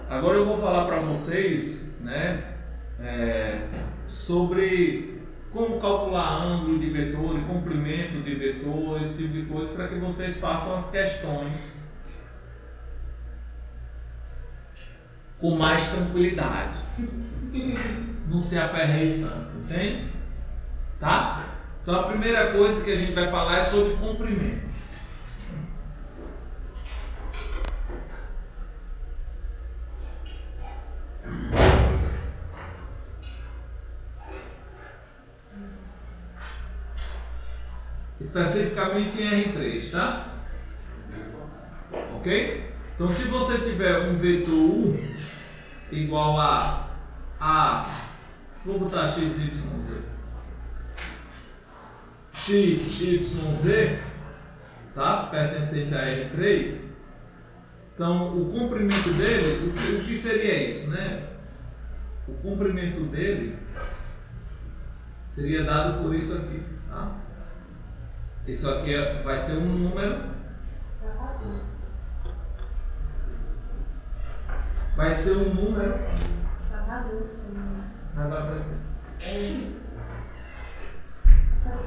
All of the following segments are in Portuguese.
Agora eu vou falar para vocês, né, sobre como calcular ângulo de vetor, comprimento de vetor, esse tipo de coisa, para que vocês façam as questões com mais tranquilidade. Não se aperreie tanto, entende? Tá? Então a primeira coisa que a gente vai falar é sobre comprimento. Especificamente em R3, tá? Ok? Então se você tiver um vetor U igual a vou botar XYZ, tá? Pertencente a R3. Então o comprimento dele, o que seria isso, né? O comprimento dele seria dado por isso aqui, tá? Isso aqui vai ser um número. Vai ser um número.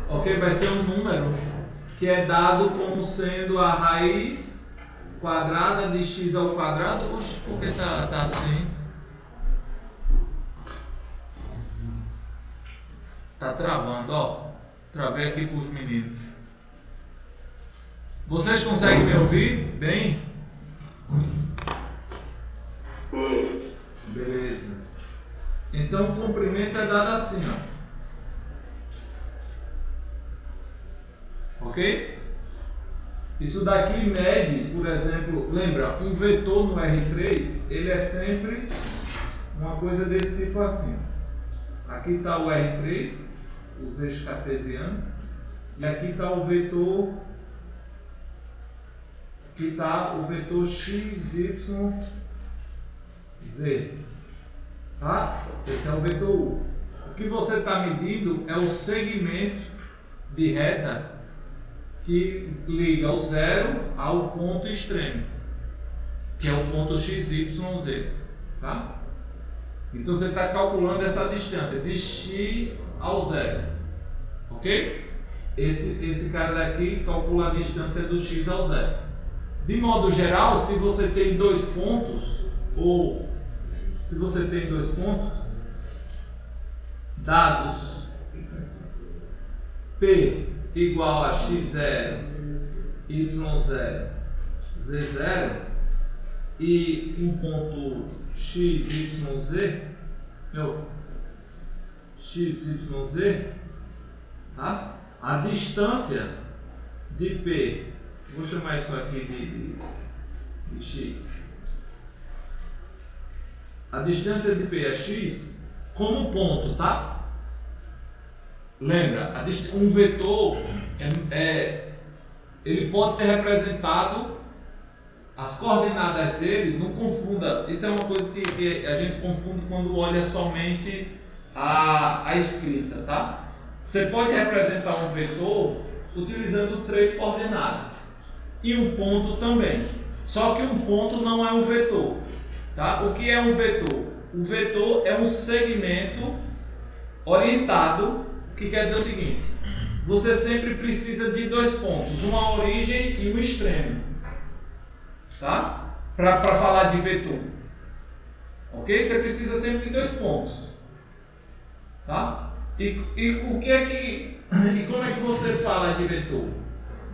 Ok, vai ser um número que é dado como sendo a raiz quadrada de x ao quadrado. Oxe, por que tá assim? Tá travando, ó. Travei aqui para os meninos. Vocês conseguem me ouvir bem? Sim. Beleza. Então o comprimento é dado assim, ó. Ok? Isso daqui mede, por exemplo, lembra, um vetor no R3, ele é sempre uma coisa desse tipo assim. Aqui está o R3, os eixos cartesianos, e aqui está o vetor, x, y, z. Tá? Esse é o vetor U. O que você está medindo é o segmento de reta que liga o zero ao ponto extremo, que é o ponto XYZ. Tá? Então você está calculando essa distância de x ao zero. Ok? Esse cara daqui calcula a distância do x ao zero. De modo geral, se você tem dois pontos, dados P igual a x0, y0, z0 e um ponto XYZ, tá? A distância de P, vou chamar isso aqui de x. A distância de P é x como ponto, tá? Lembra, um vetor ele pode ser representado, as coordenadas dele, não confunda, isso é uma coisa que a gente confunde quando olha somente a escrita, tá? Você pode representar um vetor utilizando 3 coordenadas e um ponto também, só que um ponto não é um vetor, tá? O que é um vetor? O vetor é um segmento orientado, que quer dizer o seguinte: você sempre precisa de 2 pontos, uma origem e um extremo, tá? Para falar de vetor, ok? Você precisa sempre de 2 pontos, tá? E como é que você fala de vetor?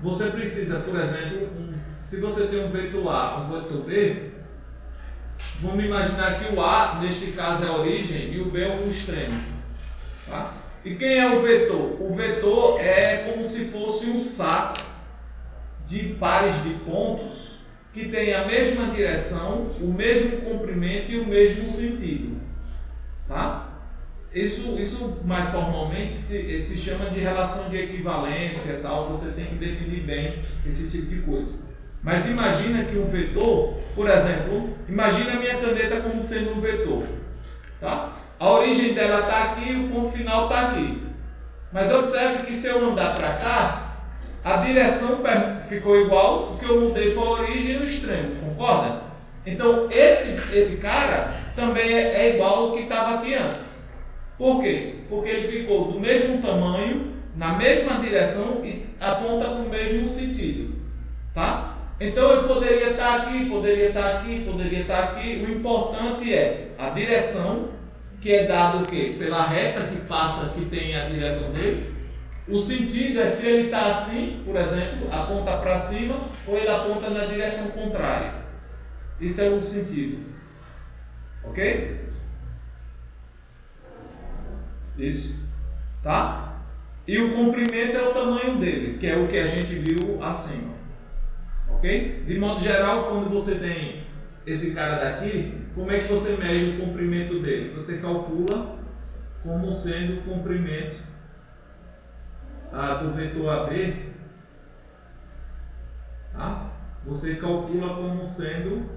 Você precisa, por exemplo, se você tem um vetor A, um vetor B, vamos imaginar que o A, neste caso, é a origem e o B é o extremo, tá? E quem é o vetor? O vetor é como se fosse um saco de pares de pontos que tem a mesma direção, o mesmo comprimento e o mesmo sentido, tá? Isso mais formalmente se chama de relação de equivalência, tal. Você tem que definir bem esse tipo de coisa. Mas imagina que um vetor, por exemplo, imagina a minha caneta como sendo um vetor, tá? A origem dela está aqui e o ponto final está aqui. Mas observe que se eu andar para cá, a direção ficou igual, o que eu mudei foi a origem e o extremo, concorda? Então esse cara também é igual ao que estava aqui antes. Por quê? Porque ele ficou do mesmo tamanho, na mesma direção e aponta para o mesmo sentido. Tá? Então eu poderia estar aqui, poderia estar aqui, poderia estar aqui. O importante é a direção, que é dado o quê? Pela reta que passa, que tem a direção dele. O sentido é se ele está assim, por exemplo, aponta para cima, ou ele aponta na direção contrária. Isso é o sentido. Ok? Isso. Tá? E o comprimento é o tamanho dele, que é o que a gente viu acima. Ok? De modo geral, quando você tem esse cara daqui, como é que você mede o comprimento dele? Você calcula como sendo o comprimento do vetor AB. Tá? Você calcula como sendo,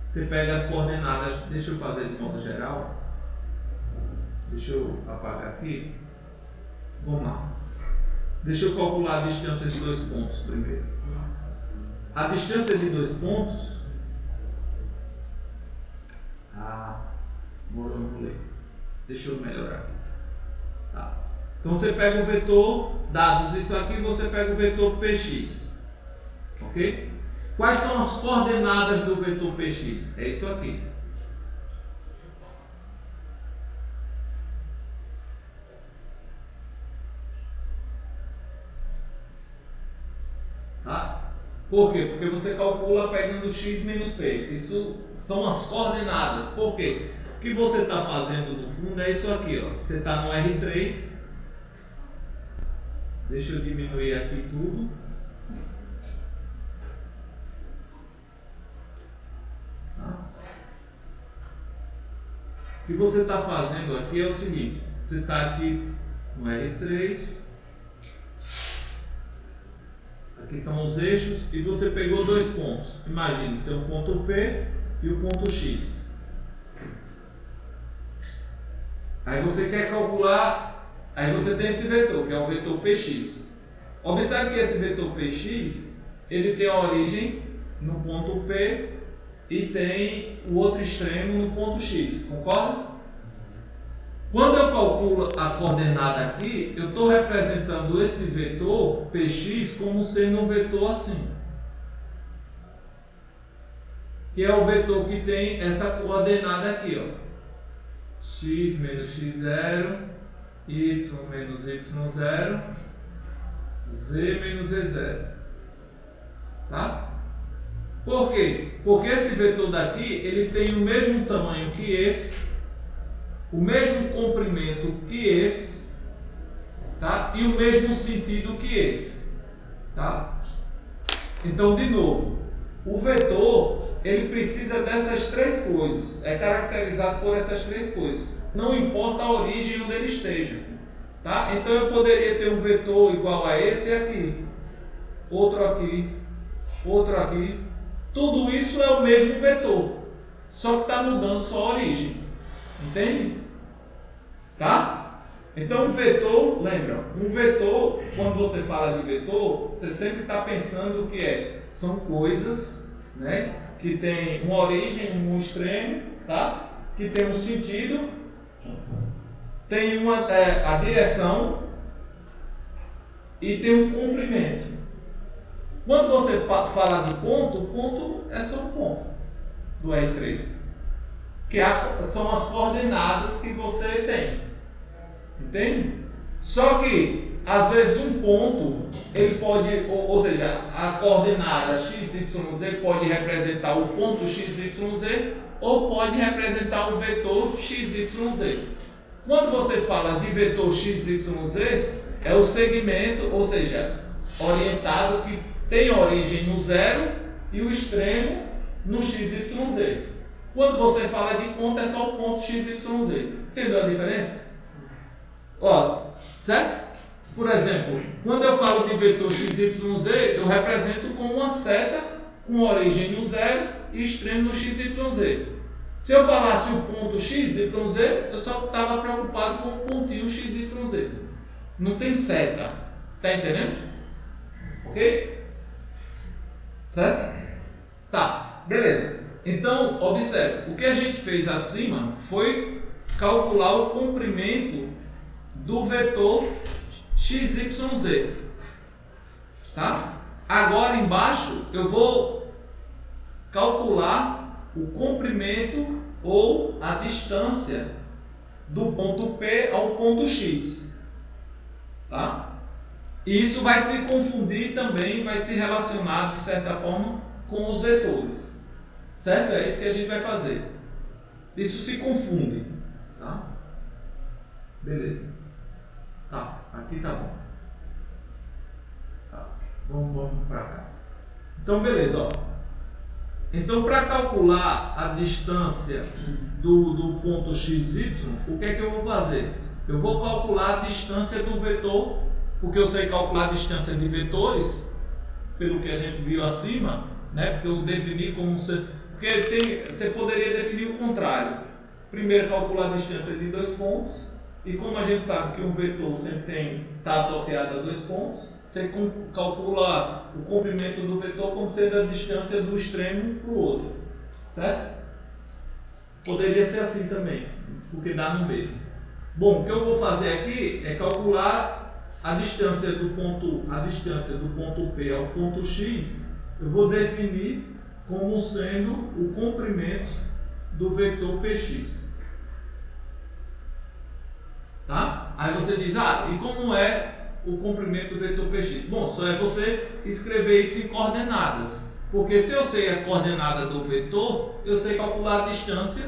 você pega as coordenadas, deixa eu fazer de modo geral, deixa eu apagar aqui, vamos lá, deixa eu calcular a distância de dois pontos primeiro. A distância de dois pontos, agora eu não leio, deixa eu melhorar aqui. Tá. Então você pega o vetor, dados isso aqui, você pega o vetor px. Ok? Quais são as coordenadas do vetor px? É isso aqui. Tá? Por quê? Porque você calcula pegando x menos p. Isso são as coordenadas. Por quê? O que você está fazendo no fundo é isso aqui. Ó. Você está no R3. Deixa eu diminuir aqui tudo. O que você está fazendo aqui é o seguinte: você está aqui no R3, aqui estão os eixos e você pegou dois pontos. Imagine, tem o ponto P e o ponto X. Aí você quer calcular, aí você tem esse vetor, que é o vetor Px. Observe que esse vetor Px, ele tem a origem no ponto P e tem o outro extremo no ponto X, concorda? Quando eu calculo a coordenada aqui, eu estou representando esse vetor Px como sendo um vetor assim. Que é o vetor que tem essa coordenada aqui, ó. X menos x0, y menos y0, z menos z0. Tá? Por quê? Porque esse vetor daqui, ele tem o mesmo tamanho que esse, o mesmo comprimento que esse, tá? E o mesmo sentido que esse, tá? Então, de novo, o vetor, ele precisa dessas três coisas, é caracterizado por essas três coisas. Não importa a origem onde ele esteja, tá? Então eu poderia ter um vetor igual a esse aqui, outro aqui, outro aqui. Tudo isso é o mesmo vetor, só que está mudando só a origem. Entende? Tá? Então um vetor, lembra, um vetor, quando você fala de vetor, você sempre está pensando que são coisas, né, que tem uma origem, um extremo, tá? Que tem um sentido, tem a direção e tem um comprimento. Quando você fala de ponto, o ponto é só um ponto do R3, que são as coordenadas que você tem. Entende? Só que, às vezes, um ponto, ele pode, ou seja, a coordenada XYZ pode representar o ponto XYZ ou pode representar o vetor XYZ. Quando você fala de vetor XYZ, é o segmento, ou seja, orientado que tem origem no zero e o extremo no XYZ. Quando você fala de ponto, é só o ponto XYZ. Entendeu a diferença? Ó, certo? Por exemplo, quando eu falo de vetor XYZ, eu represento com uma seta com origem no zero e extremo no XYZ. Se eu falasse o ponto XYZ, eu só estava preocupado com o pontinho XYZ. Não tem seta. Tá entendendo? Ok? Certo? Tá, beleza. Então, observe, o que a gente fez acima foi calcular o comprimento do vetor XYZ. Tá? Agora embaixo eu vou calcular o comprimento ou a distância do ponto P ao ponto X. Tá? E isso vai se confundir também, vai se relacionar de certa forma com os vetores. Certo? É isso que a gente vai fazer. Isso se confunde. Tá? Beleza. Tá, aqui tá bom. Tá. Vamos para cá. Então, beleza, ó. Então, para calcular a distância do ponto XY, o que é que eu vou fazer? Eu vou calcular a distância do vetor, porque eu sei calcular a distância de vetores, pelo que a gente viu acima, né? Porque eu defini como você poderia definir o contrário. Primeiro calcular a distância de dois pontos, e como a gente sabe que um vetor sempre está associado a dois pontos, você calcula o comprimento do vetor como sendo a distância do extremo para o outro. Certo? Poderia ser assim também, porque dá no meio. Bom, o que eu vou fazer aqui é calcular a distância do ponto P ao ponto X. Eu vou definir como sendo o comprimento do vetor Px. Tá? Aí você diz, e como é o comprimento do vetor Px? Bom, só é você escrever isso em coordenadas. Porque se eu sei a coordenada do vetor, eu sei calcular a distância,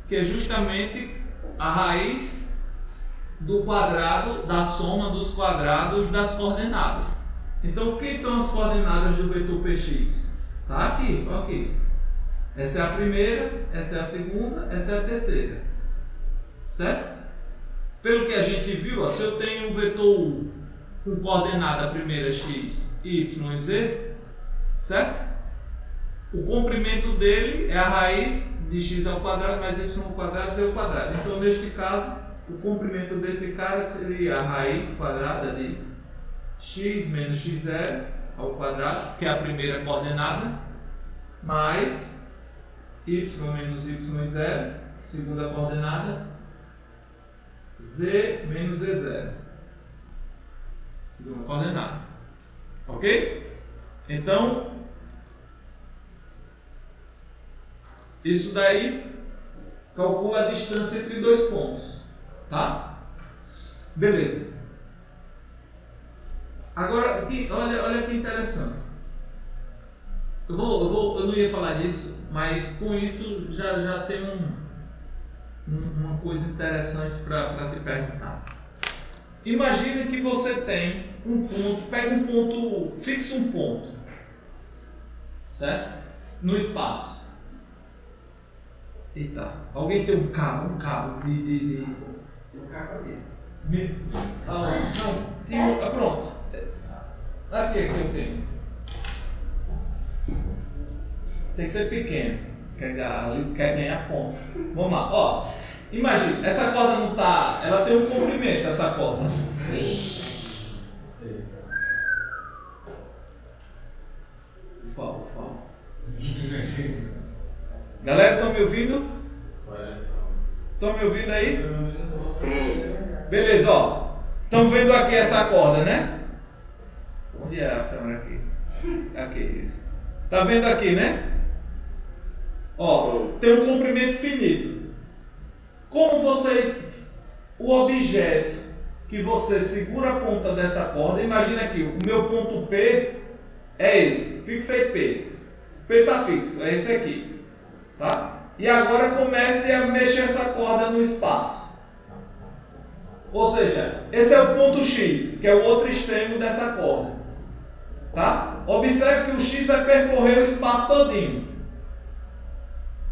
que é justamente a raiz do quadrado, da soma dos quadrados das coordenadas. Então, o que são as coordenadas do vetor Px? Tá aqui, ó aqui. Essa é a primeira, essa é a segunda, essa é a terceira. Certo? Pelo que a gente viu, se eu tenho um vetor U com coordenada primeira x, y e z, certo? O comprimento dele é a raiz de x ao quadrado mais y ao quadrado z ao quadrado. Então, neste caso, o comprimento desse cara seria a raiz quadrada de x menos x0 ao quadrado, que é a primeira coordenada, mais y menos y0, segunda coordenada, z menos z0, segunda coordenada. Ok? Então, isso daí calcula a distância entre dois pontos. Tá? Beleza. Agora, olha que interessante. Eu não ia falar disso, mas com isso já tem uma coisa interessante para se perguntar. Imagine que você tem um ponto, pega um ponto, fixa um ponto, certo? No espaço. Eita, alguém tem um cabo de... Um cabo ali. Não, pronto. Aqui eu tenho. Tem que ser pequeno. Quer ganhar ponto. Vamos lá, ó. Imagina, essa corda não tá. Ela tem um comprimento, essa corda. Ufa. Galera, estão me ouvindo? Estão me ouvindo aí? Sim. Beleza, ó. Estão vendo aqui essa corda, né? Onde é a câmera aqui? Aqui, isso. Tá vendo aqui, né? Ó, tem um comprimento finito. Como o objeto que você segura a ponta dessa corda, imagina aqui, o meu ponto P é esse, fixei P. P está fixo, é esse aqui. Tá? E agora comece a mexer essa corda no espaço. Ou seja, esse é o ponto X, que é o outro extremo dessa corda. Tá? Observe que o X vai percorrer o espaço todinho.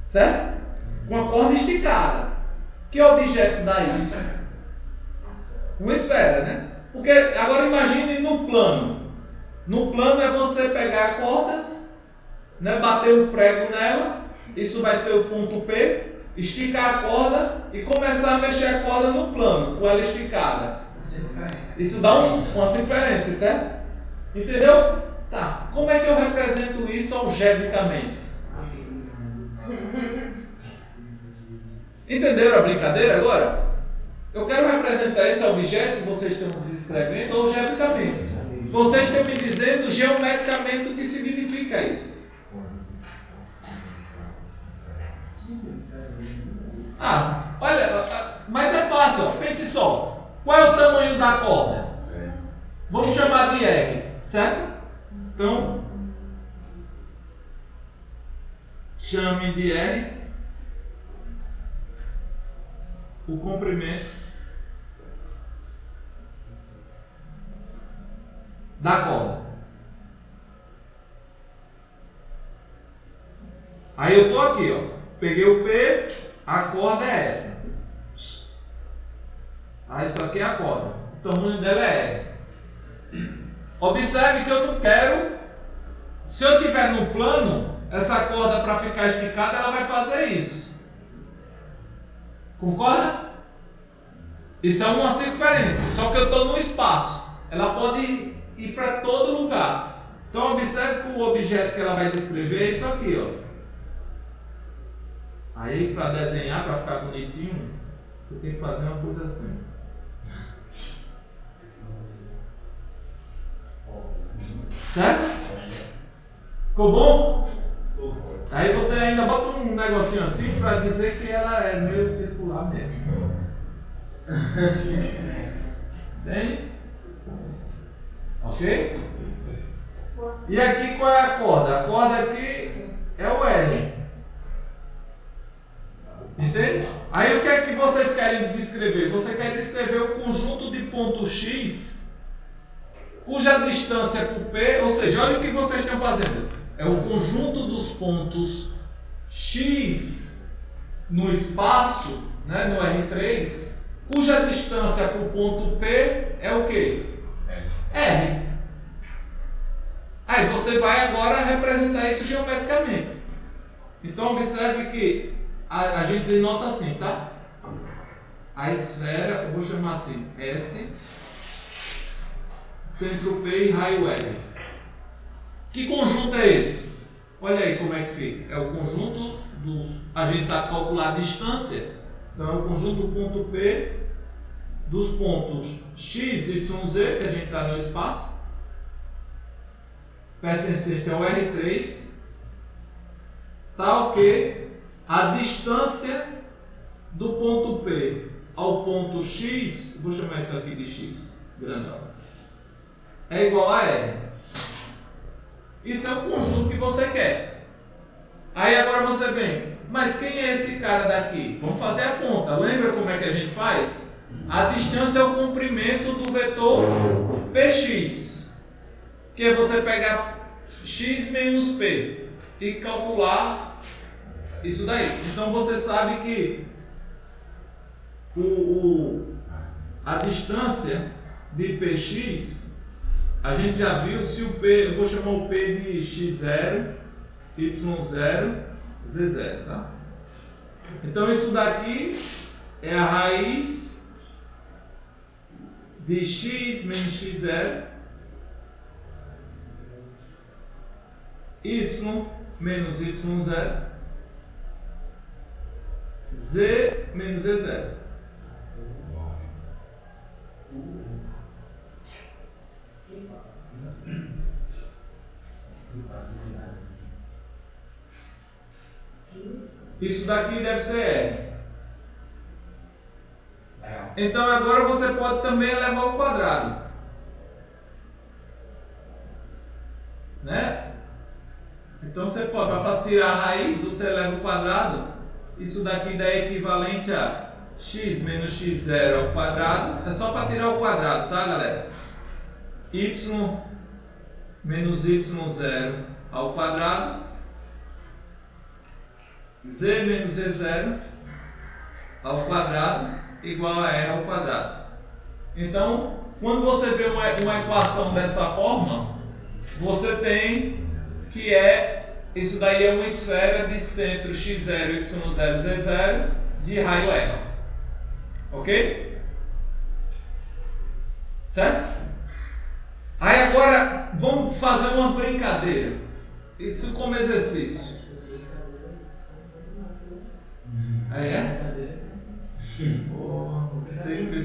Certo? Com a corda esticada. Que objeto dá isso? Uma esfera, né? Porque agora imagine no plano. No plano é você pegar a corda, né, bater um prego nela, isso vai ser o ponto P, esticar a corda e começar a mexer a corda no plano, com ela esticada. Isso dá uma circunferência, certo? Entendeu? Tá. Como é que eu represento isso algebricamente? Entenderam a brincadeira agora? Eu quero representar esse objeto que vocês estão descrevendo algebricamente. Vocês estão me dizendo geometricamente o que significa isso. Olha, mas é fácil, ó. Pense só. Qual é o tamanho da corda? Vamos chamar de R, certo? Então, chame de R o comprimento da corda. Aí eu estou aqui, ó. Peguei o P, a corda é essa. Aí isso aqui é a corda. O tamanho dela é R. Observe que eu não quero. Se eu tiver no plano, essa corda para ficar esticada, ela vai fazer isso. Concorda? Isso é uma circunferência. Só que eu estou no espaço. Ela pode ir para todo lugar. Então observe que o objeto que ela vai descrever é isso aqui, ó. Aí para desenhar, para ficar bonitinho, você tem que fazer uma coisa assim. Certo? Ficou bom? Aí você ainda bota um negocinho assim para dizer que ela é meio circular mesmo. Entende? Ok? E aqui qual é a corda? A corda aqui é o L. Entende? Aí o que é que vocês querem descrever? Você quer descrever o conjunto de pontos X cuja distância por P, ou seja, olha o que vocês estão fazendo. É o conjunto dos pontos X no espaço, né, no R3, cuja distância por ponto P é o quê? R. Aí você vai agora representar isso geometricamente. Então observe que a gente denota assim, tá? A esfera, eu vou chamar assim, S, centro P e raio L. Que conjunto é esse? Olha aí como é que fica. É o conjunto dos... A gente sabe calcular a distância. Então é o conjunto do ponto P dos pontos X, Y, Z, que a gente está no espaço, pertencente ao R3, tal que a distância do ponto P ao ponto X, vou chamar isso aqui de X, grandão, é igual a R. Isso é o conjunto que você quer. Aí agora você vem, mas quem é esse cara daqui? Vamos fazer a conta. Lembra como é que a gente faz? A distância é o comprimento do vetor Px, que é você pegar x menos p e calcular isso daí. Então você sabe que a distância de Px, a gente já viu se o P, eu vou chamar o P de x0, y0, z0, tá? Então isso daqui é a raiz de x menos x0, y menos y0, z menos z0. Isso daqui deve ser R. Então agora você pode também elevar ao quadrado, né? Então você pode, para tirar a raiz, você eleva ao quadrado. Isso daqui dá equivalente a x menos x0 ao quadrado. É só para tirar o quadrado, tá, galera? Y menos y0 ao quadrado, z menos z0 ao quadrado igual a r ao quadrado. Então, quando você vê uma equação dessa forma, você tem que isso daí é uma esfera de centro x0, y0, z0 de raio r. Ok? Certo? Aí agora vamos fazer uma brincadeira. Isso como exercício. Aí é?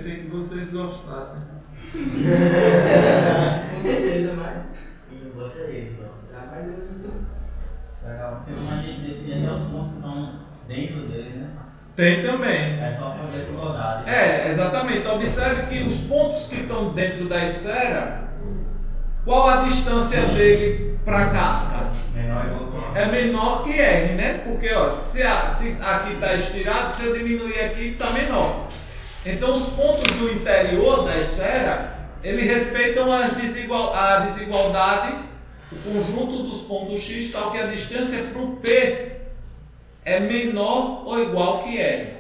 pensei que vocês gostassem. Com certeza, mas. E eu gostaria disso. Rapaz, Deus. Legal. Porque como a gente define até os pontos que estão dentro dele, né? Tem também. É só fazer a desigualdade. É, exatamente. Observe que os pontos que estão dentro da esfera, qual a distância dele para a casca? Menor igual que É menor que R, né? Porque ó, se aqui está estirado, se eu diminuir aqui, está menor. Então os pontos do interior da esfera, eles respeitam a desigualdade, o conjunto dos pontos X, tal que a distância para o P é menor ou igual que R.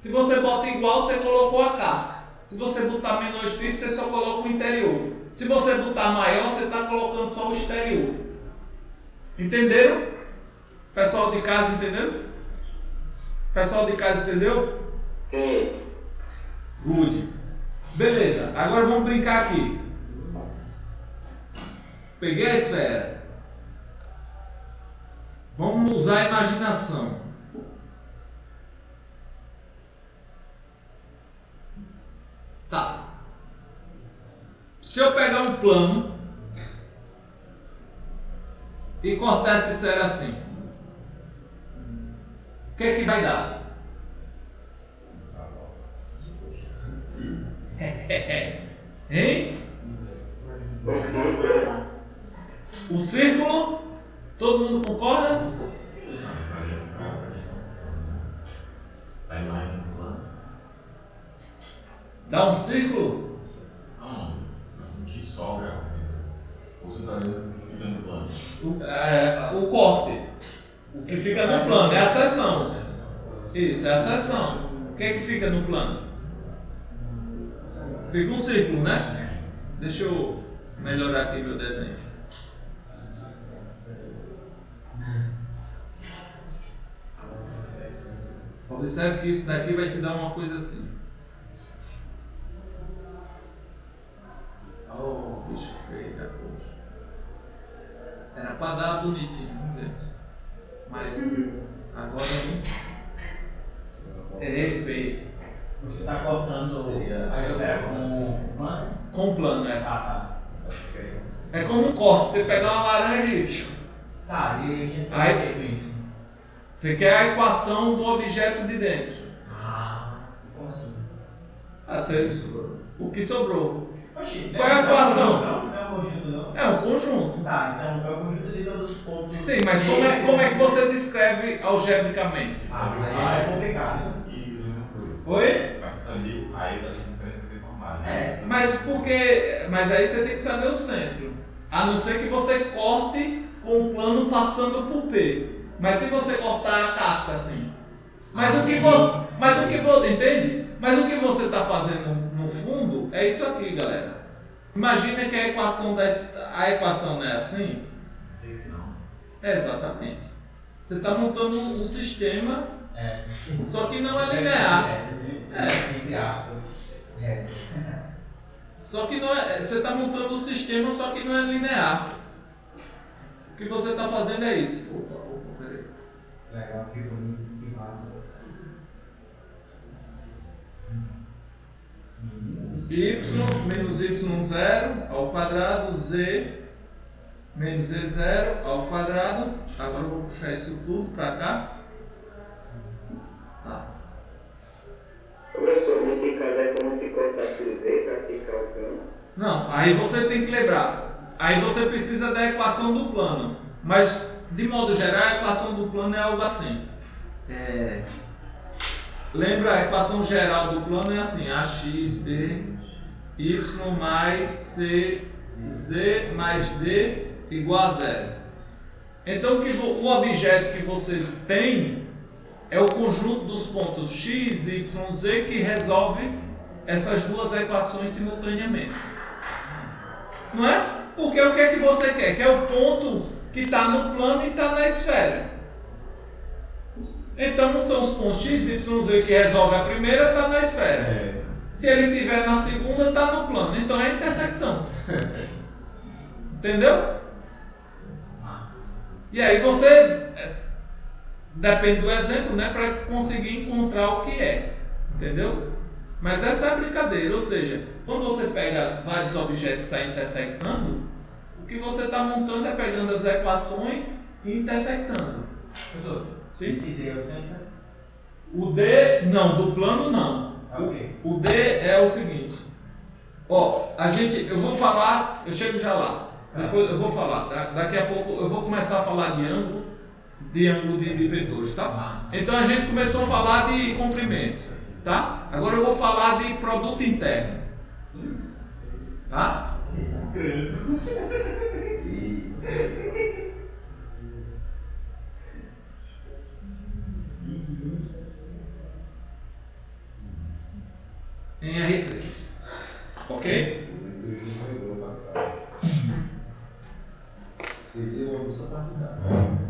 Se você bota igual, você colocou a casca. Se você botar menor estrito, você só coloca o interior. Se você botar maior, você está colocando só o exterior. Entenderam? Pessoal de casa, entendeu? Pessoal de casa, entendeu? Sim. Good. Beleza, agora vamos brincar aqui. Peguei a esfera. Vamos usar a imaginação. Tá. Se eu pegar um plano e cortar essa esfera assim, o que é que vai dar? Hein? Um círculo. O círculo? Todo mundo concorda? A imagem do plano? Dá um círculo? Não, assim, que sobra. Você está ficando no plano. O corte. O que fica no plano é a seção. Isso, é a seção. O que é que fica no plano? Fica um círculo, né? Deixa eu melhorar aqui meu desenho. Observe que isso daqui vai te dar uma coisa assim. Oh, bicho feio da coxa. Era para dar bonitinho, gente. Mas agora não. É feio. você está cortando a esfera com um plano? Com plano, é. Tá. É como um corte. Você pegar uma laranja e... Tá, e a gente tem Aí- o que com isso? Você quer a equação do objeto de dentro. Como assim? O que sobrou. Oxi, Qual é a equação? Não é um conjunto, não? É um conjunto. Tá, então é o conjunto de todos os pontos. Sim, mas como é que você descreve algebricamente? Aí é complicado. E uma coisa. Oi? Mas ali, aí das diferenças que formaram, né? Mas aí você tem que saber o centro. A não ser que você corte com o plano passando por P. Mas se você cortar a casca assim. Entende? Mas o que você está fazendo no fundo é isso aqui, galera. Imagina que a equação não é assim. Não. É exatamente. Você está montando um sistema, só que não é linear. Entre aspas. Só que não é. Você está montando um sistema, só que não é linear. O que você está fazendo é isso. Opa, peraí. Legal, que bonito, que massa. Y menos y0 ao quadrado, z menos z0 ao quadrado. Agora eu vou puxar isso tudo para cá. Tá. Professor, nesse caso é como se cortasse o Z para ficar o plano. Não, aí você tem que lembrar. Aí você precisa da equação do plano. Mas, de modo geral, a equação do plano é algo assim. Lembra, a equação geral do plano é assim: ax, b, y mais c, z mais d igual a zero. Então, o objeto que você tem é o conjunto dos pontos x, y, z que resolve essas duas equações simultaneamente. Não é? Porque o que é que você quer? Quer o ponto que está no plano e está na esfera. Então são os pontos x, y, z que resolve a primeira, está na esfera. Se ele estiver na segunda, está no plano. Então é a intersecção. Entendeu? E aí você depende do exemplo, né, para conseguir encontrar o que é. Entendeu? Mas essa é a brincadeira, ou seja, quando você pega vários objetos e sai intersectando, o que você está montando é pegando as equações e intersectando. Professor, Sim? esse D é o centro? O D, não, do plano não. Ok. O D é o seguinte. Ó, eu vou falar, eu chego já lá. Depois eu vou falar, daqui a pouco eu vou começar a falar de ângulo de vetores, tá? Então a gente começou a falar de comprimento, tá? Agora eu vou falar de produto interno, tá? Em R3, ok?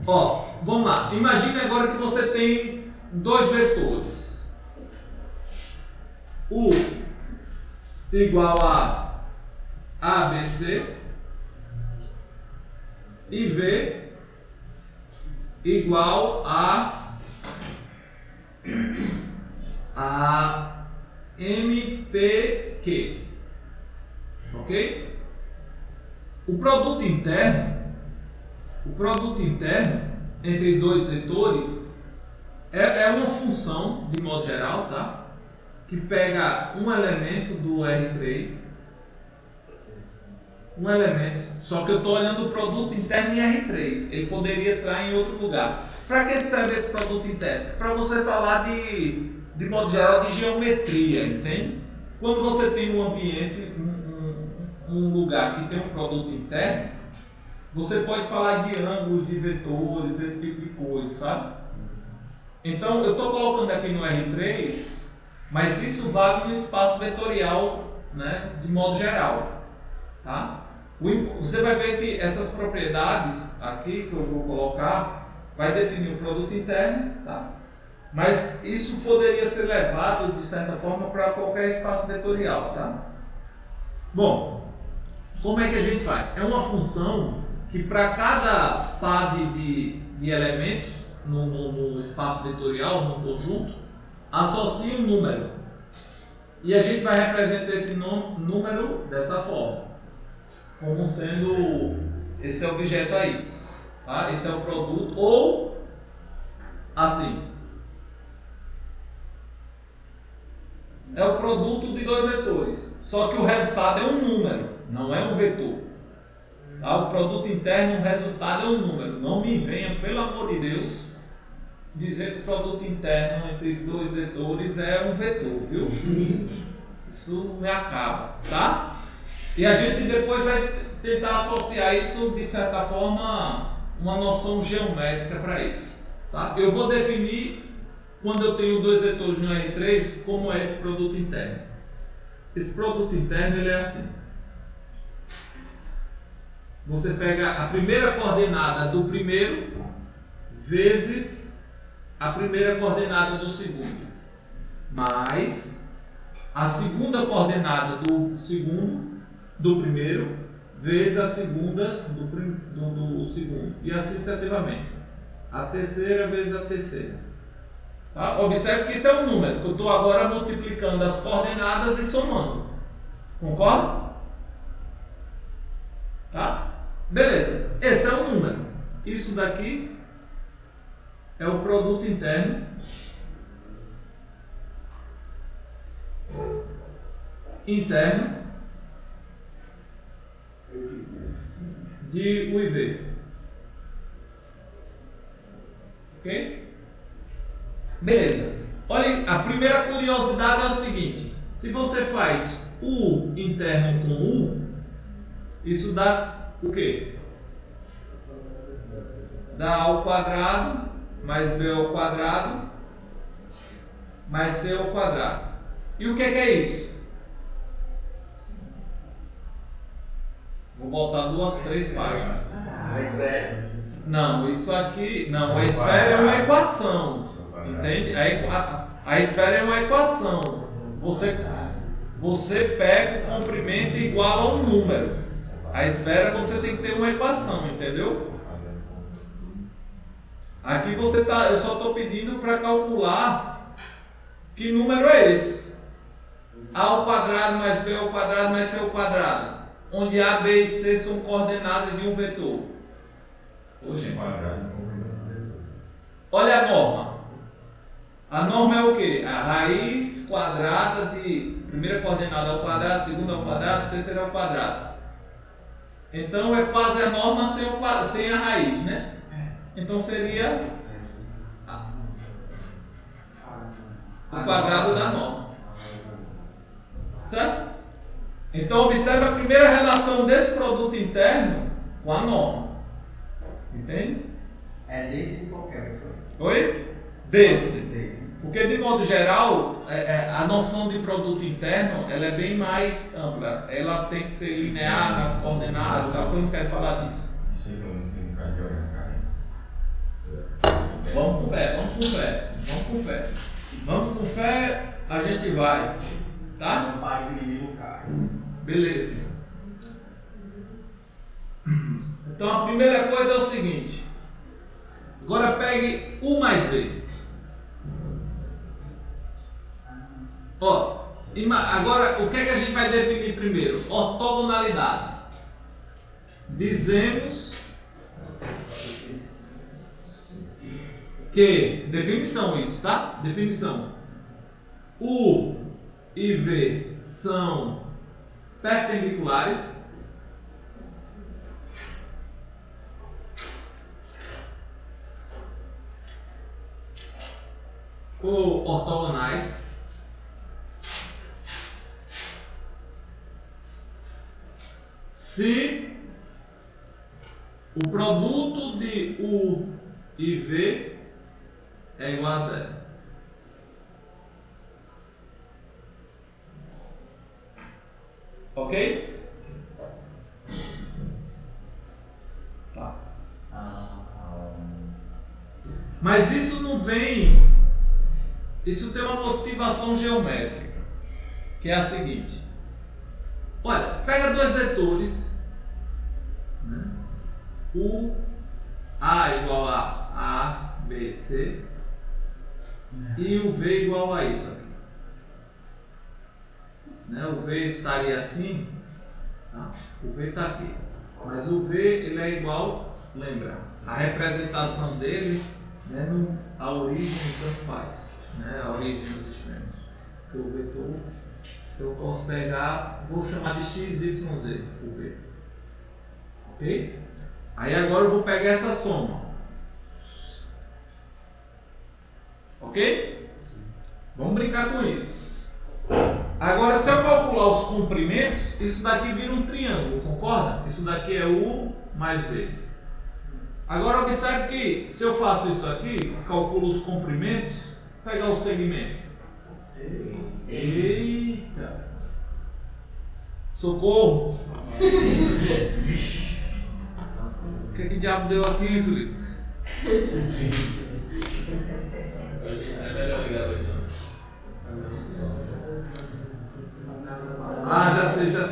Ó, vamos lá. Imagine agora que você tem dois vetores. U igual a ABC e V igual a MPQ. Ok? O produto interno entre dois vetores é uma função, de modo geral, tá? Que pega um elemento do R3, só que eu estou olhando o produto interno em R3, ele poderia estar em outro lugar. Para que serve esse produto interno? Para você falar de modo geral de geometria, entende? Quando você tem um ambiente, um lugar que tem um produto interno, você pode falar de ângulos, de vetores, esse tipo de coisa, sabe? Então, eu estou colocando aqui no R3, mas isso vale no espaço vetorial, né, de modo geral, tá? Você vai ver que essas propriedades aqui que eu vou colocar vai definir o produto interno, tá? Mas isso poderia ser levado, de certa forma, para qualquer espaço vetorial, tá? Bom, como é que a gente faz? É uma função que para cada par de elementos no espaço vetorial, no conjunto, associa um número. E a gente vai representar esse número dessa forma, como sendo esse objeto aí. Tá? Esse é o produto, ou assim. É o produto de dois vetores, só que o resultado é um número, não é um vetor. Tá? O produto interno, o resultado é um número. Não me venha, pelo amor de Deus, dizer que o produto interno entre dois vetores é um vetor, viu? Isso me acaba, tá? E a gente depois vai tentar associar isso, de certa forma, uma noção geométrica para isso, tá? Eu vou definir, quando eu tenho dois vetores no R3, como é esse produto interno. Esse produto interno, ele é assim. Você pega a primeira coordenada do primeiro vezes a primeira coordenada do segundo, mais a segunda coordenada do segundo, do primeiro, vezes a segunda do segundo, e assim sucessivamente. A terceira vezes a terceira. Tá? Observe que isso é um número, que eu estou agora multiplicando as coordenadas e somando. Concorda? Tá? Beleza, esse é um número. Isso daqui é o produto interno de U e V. Ok? Beleza. Olha, a primeira curiosidade é o seguinte: se você faz U interno com U, isso dá o quê? Dá A ao quadrado mais B ao quadrado mais C ao quadrado. E o que é isso? Vou botar três páginas. Não, isso aqui. Não, a esfera é uma equação. Entende? A esfera é uma equação. Você pega o comprimento igual a um número. A esfera você tem que ter uma equação, entendeu? Aqui eu só estou pedindo para calcular que número é esse. A ao quadrado mais B ao quadrado mais C ao quadrado, onde A, B e C são coordenadas de um vetor. Ô, gente. Olha a norma. A norma é o quê? A raiz quadrada de primeira coordenada ao quadrado, segunda ao quadrado, terceira ao quadrado. Então é quase a norma sem a raiz, né? Então seria o quadrado da norma. Certo? Então observe a primeira relação desse produto interno com a norma. Entende? É desse qualquer pessoa. Oi? Desse. Porque de modo geral, a noção de produto interno ela é bem mais ampla. Ela tem que ser linear nas coordenadas, eu não quero falar disso. Vamos com fé, vamos com fé, vamos com fé. Vamos com fé, a gente vai. Tá? Beleza. Então a primeira coisa é o seguinte. Agora pegue U mais V. Ó, agora o que é que a gente vai definir primeiro? Ortogonalidade. Dizemos que, definição isso, tá? Definição. U e V são perpendiculares ou ortogonais se o produto de U e V é igual a zero. Ok? Tá. Mas isso não vem. Isso tem uma motivação geométrica, que é a seguinte. Olha, pega dois vetores, né? U, A igual a A, B, C, e o V igual a isso aqui. Né? O V estaria assim, tá? O V está aqui, mas o V ele é igual, lembra, a representação dele, né, a origem tanto faz, né, a origem dos extremos. O vetor, eu posso pegar, vou chamar de x, y, z, o V. Ok? Aí agora eu vou pegar essa soma. Ok? Vamos brincar com isso. Agora, se eu calcular os comprimentos, isso daqui vira um triângulo, concorda? Isso daqui é U mais V. Agora, observe que se eu faço isso aqui, calculo os comprimentos, vou pegar o segmento. Eita! Socorro! O que diabo deu aqui, hein, Felipe? É melhor ligar hoje, não? Ah, já sei. Já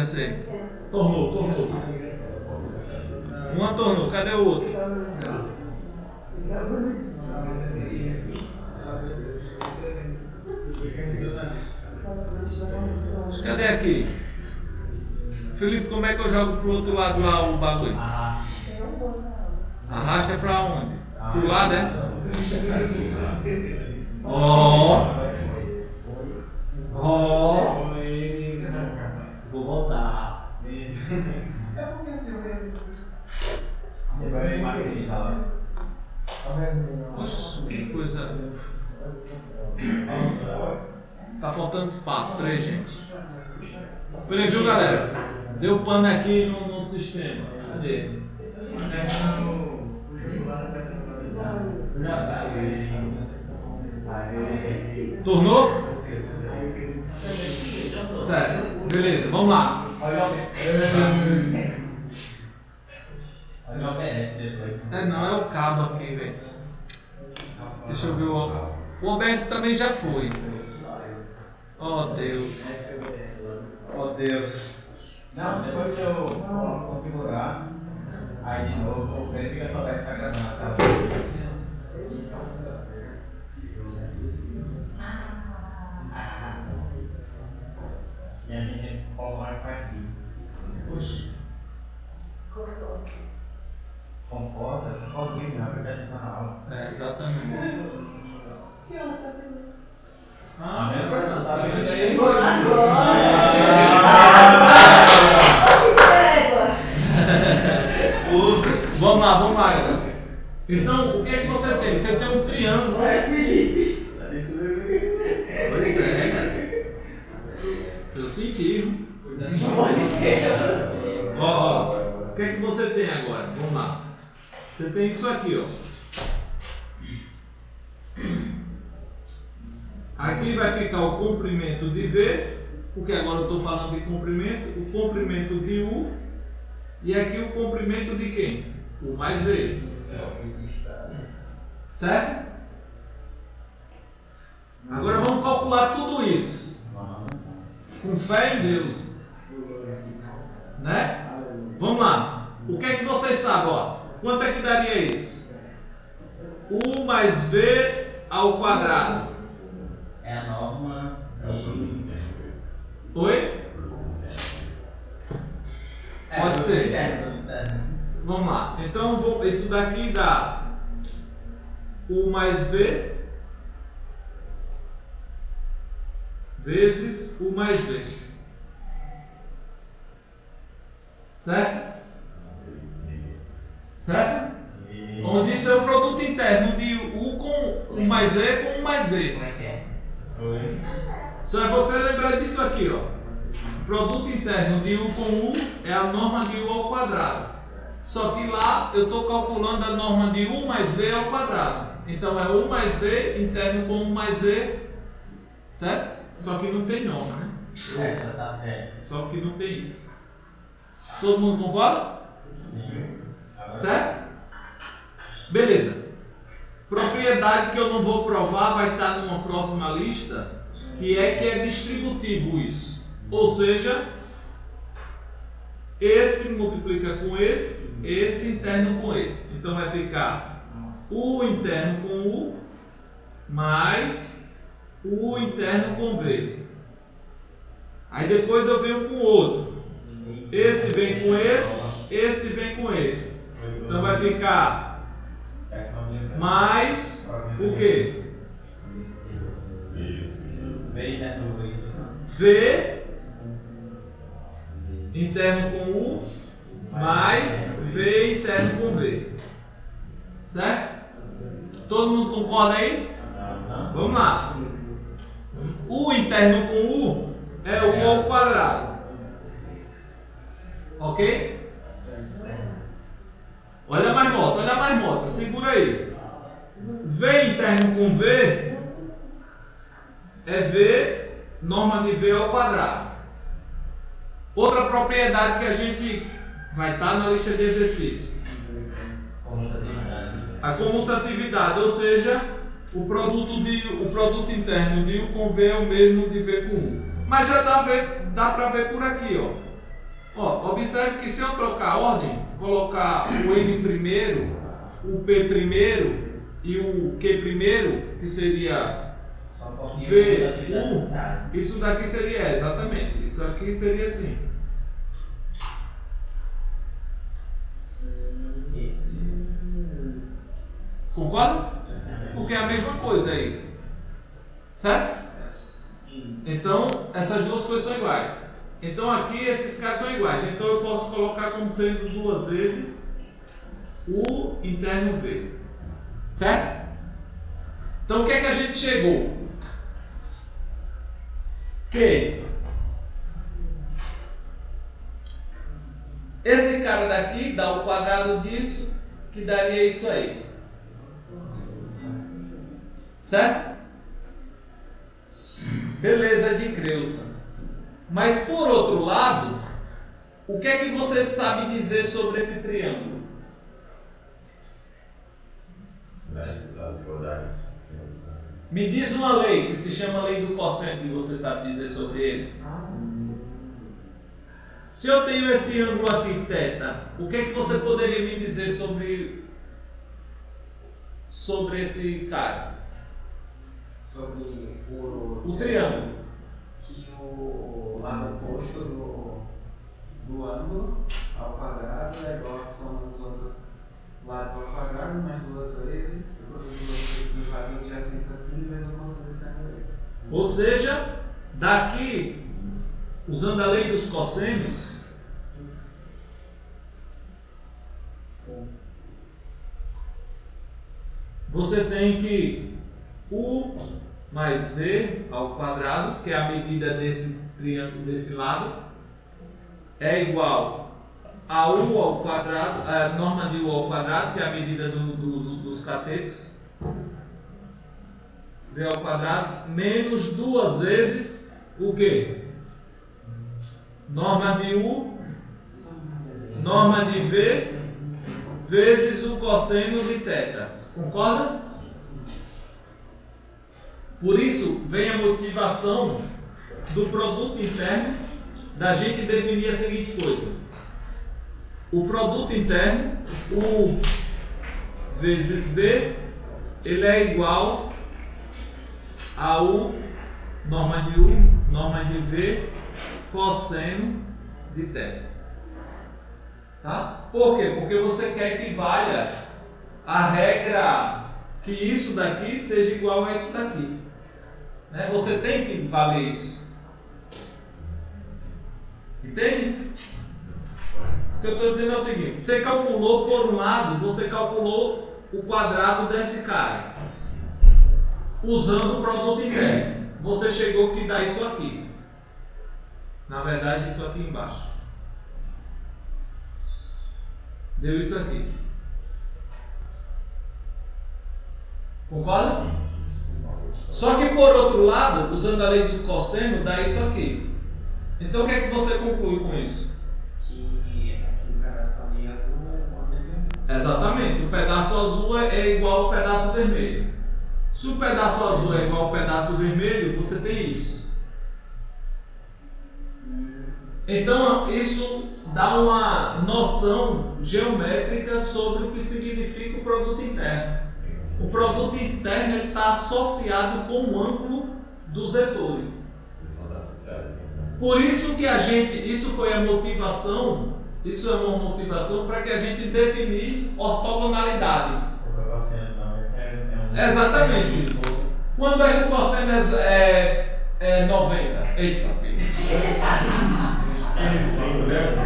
sei. Tornou. Uma tornou, cadê o outro? Cadê aqui? Felipe, como é que eu jogo pro outro lado lá o bagulho? Arrasta pra onde? Pro lado, é? Vou voltar. É porque assim, você vai maximizar lá. Oxe, que coisa. Tá faltando espaço, peraí, gente. Peraí, viu, galera? Deu pano aqui no sistema. Cadê? Tornou? Certo, beleza, vamos lá. Olha o OBS depois. Não, é o cabo aqui, velho. Deixa eu ver o OBS também já foi. Oh, Deus. Não, depois que eu configurar, aí de novo, verifica se o OBS está gravando a tela. E a gente coloca o Wi-Fi aqui. Oxi. Concorda mesmo, vai prestar atenção na aula. Exatamente. Que ela tá vendo? Ah, é? professor, tá vendo aí? Vamos lá, galera. Então, o que é que você tem? Você tem um triângulo. É, Felipe. Pois é, cara. Eu senti. Ó, o que é que você tem agora? Vamos lá. Você tem isso aqui, ó. Aqui vai ficar o comprimento de V, porque agora eu estou falando de comprimento, o comprimento de U, e aqui o comprimento de quem? U mais V. Certo? Agora vamos calcular tudo isso. Com fé em Deus. Né? Vamos lá. O que é que vocês sabem? Ó? Quanto é que daria isso? U mais V ao quadrado. É a norma de... Oi? Pode ser. Vamos lá. Então, isso daqui dá U mais V vezes U mais V. Certo? Certo? Onde isso é o produto interno de U com U mais V com U mais V. Como é que é? Só é você lembrar disso aqui, ó. O produto interno de U com U é a norma de U ao quadrado. Só que lá eu estou calculando a norma de U mais V ao quadrado. Então é U mais V interno com U mais V, certo? Só que não tem norma, né? Tá certo. Só que não tem isso. Todo mundo concorda? Certo? Beleza. Propriedade que eu não vou provar vai estar numa próxima lista, que é distributivo isso. Ou seja, esse multiplica com esse interno com esse. Então vai ficar U interno com U mais U interno com V. Aí depois eu venho com o outro. Esse vem com esse vem com esse. Então vai ficar mais o quê? V interno com U mais V interno com V. Certo? Todo mundo concorda aí? Vamos lá. U interno com U é U ao quadrado. Ok? Olha mais nota, segura aí. V interno com V é V, norma de V ao quadrado. Outra propriedade que a gente vai estar na lista de exercício. A comutatividade, ou seja, o produto interno de U com V é o mesmo de V com U. Mas já dá para ver por aqui, ó. Observe que se eu trocar a ordem, colocar o N primeiro, o P primeiro e o Q primeiro, que seria V, U, isso daqui seria exatamente, isso aqui seria assim. Concorda? Porque é a mesma coisa aí. Certo? Então, essas duas coisas são iguais. Então aqui esses caras são iguais. Então eu posso colocar como sendo duas vezes U interno V. Certo? Então o que é que a gente chegou? Que esse cara daqui dá o quadrado disso, que daria isso aí. Certo? Beleza de Creusa. Mas por outro lado, o que é que você sabe dizer sobre esse triângulo? Me diz uma lei que se chama lei do cosseno que você sabe dizer sobre ele. Se eu tenho esse ângulo aqui, θ, o que é que você poderia me dizer sobre sobre esse cara? Sobre O triângulo. que o lado oposto do ângulo ao quadrado é igual a soma dos outros lados ao quadrado, mais duas vezes o produto dos lados adjacentes assim, vezes o cosseno desse ângulo aí. Ou seja, daqui, usando a lei dos cossenos, você tem que U mais V ao quadrado, que é a medida desse triângulo desse lado, é igual a U ao quadrado, a norma de U ao quadrado, que é a medida dos catetos, V ao quadrado, menos duas vezes o quê? Norma de U, norma de V, vezes o cosseno de θ. Concorda? Por isso vem a motivação do produto interno da gente definir a seguinte coisa. O produto interno, U vezes V, ele é igual a U, norma de U, norma de V, cosseno de θ. Tá? Por quê? Porque você quer que valha a regra que isso daqui seja igual a isso daqui. Né? Você tem que valer isso. Entende? O que eu estou dizendo é o seguinte: você calculou por um lado, você calculou o quadrado desse cara, usando o produto interno. Você chegou que dá isso aqui. Na verdade, isso aqui embaixo. Deu isso aqui. Concorda? Só que por outro lado, usando a lei do cosseno, dá isso aqui. Então o que é que você conclui com isso? Que aquele pedaço ali azul é igual a vermelho. Exatamente, o pedaço azul é igual ao pedaço vermelho. Se o pedaço azul é igual ao pedaço vermelho, você tem isso. Então isso dá uma noção geométrica sobre o que significa o produto interno. O produto interno está associado com o ângulo dos vetores. Por isso que a gente, isso foi a motivação, isso é uma motivação para que a gente definir ortogonalidade. Exatamente. Quando é que o cosseno é 90? Eita,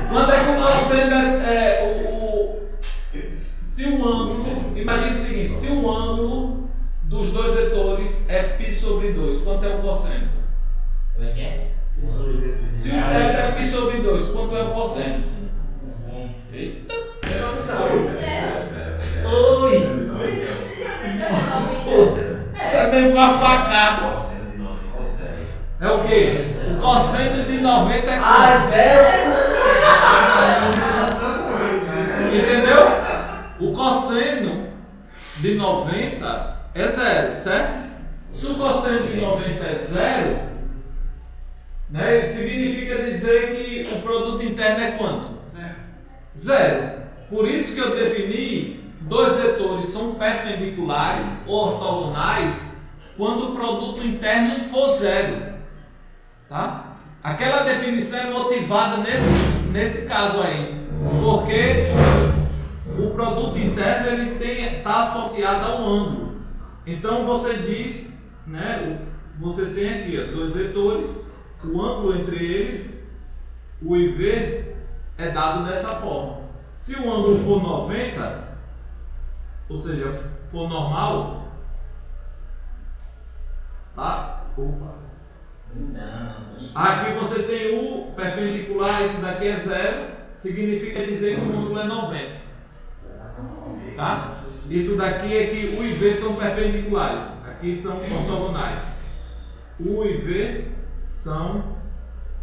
quando é que o cosseno se o ângulo, imagine o seguinte, se o ângulo dos dois vetores é π sobre 2, quanto é o cosseno? Como é que é? Se o θ é π sobre 2, quanto é o cosseno? Eita! Oi! Isso é mesmo com a facada. É o quê? O cosseno de 90 é quanto? Zero! Entendeu? O cosseno de 90 é zero, certo? Se o cosseno de 90 é zero, né, significa dizer que o produto interno é quanto? Zero. Por isso que eu defini dois vetores são perpendiculares ou ortogonais quando o produto interno for zero. Tá? Aquela definição é motivada nesse caso aí, porque o produto interno ele está associado a um ângulo. Então você diz, né, você tem aqui dois vetores, o ângulo entre eles, o IV, é dado dessa forma. Se o ângulo for 90, ou seja, for normal, tá? Opa. Aqui você tem o perpendicular, isso daqui é zero, significa dizer que o ângulo é 90. Tá? Isso daqui é que U e V são perpendiculares, aqui são ortogonais. U e V são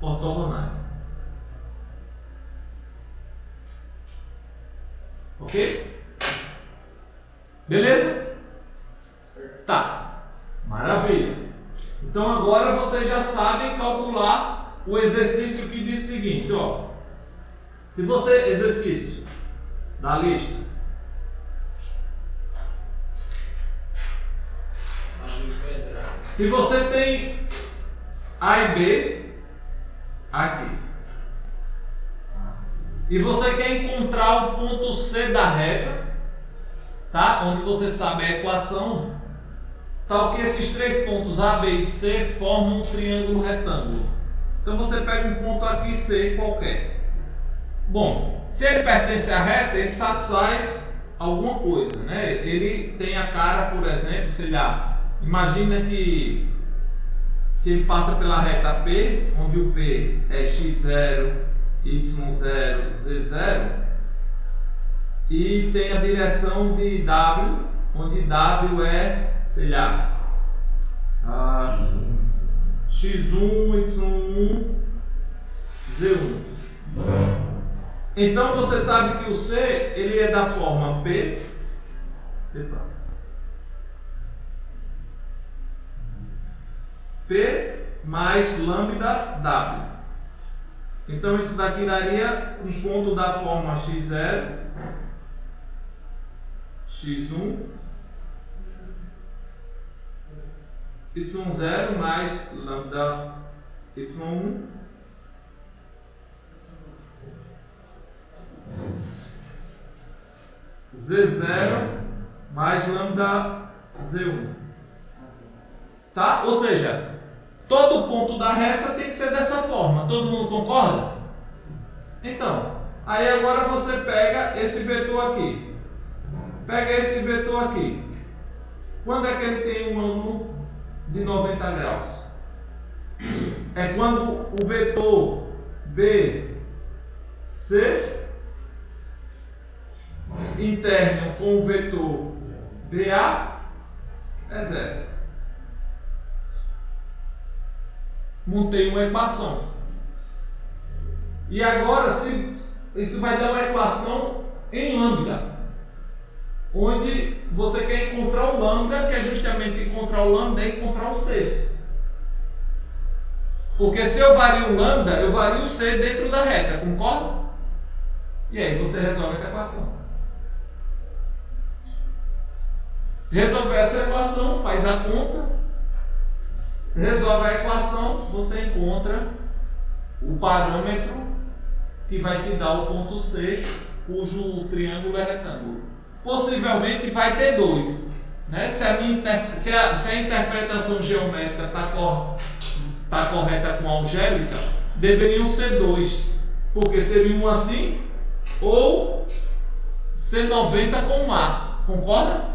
ortogonais. Ok? Beleza? Tá. Maravilha. Então agora vocês já sabem calcular o exercício que diz o seguinte, ó. Se você, exercício da lista, Se você tem A e B aqui, e você quer encontrar o ponto C da reta, tá? Onde você sabe a equação, tal que esses três pontos A, B e C formam um triângulo retângulo. Então você pega um ponto aqui C qualquer. Bom, se ele pertence à reta, ele satisfaz alguma coisa, né? Ele tem a cara, por exemplo, sei lá, imagina que ele passa pela reta P, onde o P é x0, y0, z0, e tem a direção de W, onde W é, sei lá, x1, y1, z1. Então você sabe que o C ele é da forma P mais lambda W. Então isso daqui daria um ponto da forma x0, x1, y0 mais lambda y1 z0 mais lambda z1, tá? Ou seja, todo ponto da reta tem que ser dessa forma. Todo mundo concorda? Então, aí agora você pega esse vetor aqui. Pega esse vetor aqui. Quando é que ele tem um ângulo de 90 graus? É quando o vetor BC interno com o vetor BA é zero. Montei uma equação. E agora isso vai dar uma equação em lambda, onde você quer encontrar o lambda, que é justamente encontrar o lambda e encontrar o C. Porque se eu vario o lambda, eu vario o C dentro da reta, concorda? E aí você resolve essa equação. Resolver essa equação, faz a conta, resolve a equação, você encontra o parâmetro que vai te dar o ponto C, cujo triângulo é retângulo. Possivelmente vai ter dois, né? Se a interpretação geométrica está correta com a algébrica, deveriam ser dois, porque seria um assim ou C90 com um A, concorda?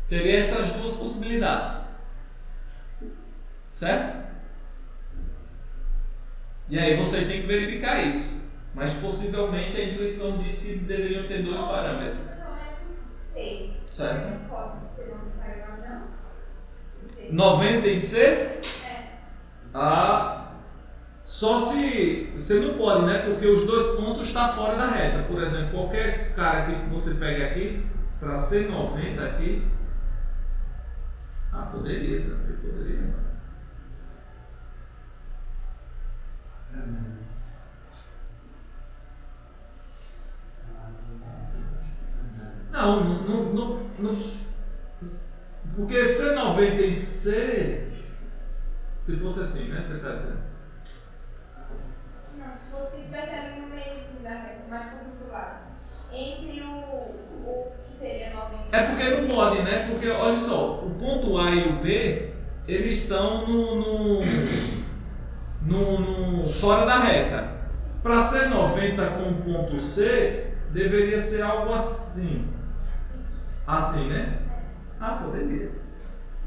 Teria essas duas possibilidades, certo? E aí vocês têm que verificar isso. Mas possivelmente a intuição diz que deveriam ter dois parâmetros. C. Certo? Não pode ser 90 graus, não? 90 em C? É. Só se... Você não pode, né? Porque os dois pontos estão fora da reta. Por exemplo, qualquer cara que você pega aqui, para ser 90 aqui... poderia também, poderia. Não, porque C90 em C, se fosse assim, né? Você está dizendo? Não, se você estivesse ali no meio da reta, mais para o lado, entre o que seria 90. É porque não pode, né? Porque, olha só, o ponto A e o B, eles estão fora da reta. Para ser 90 com o ponto C, deveria ser algo assim. Assim, né? Poderia.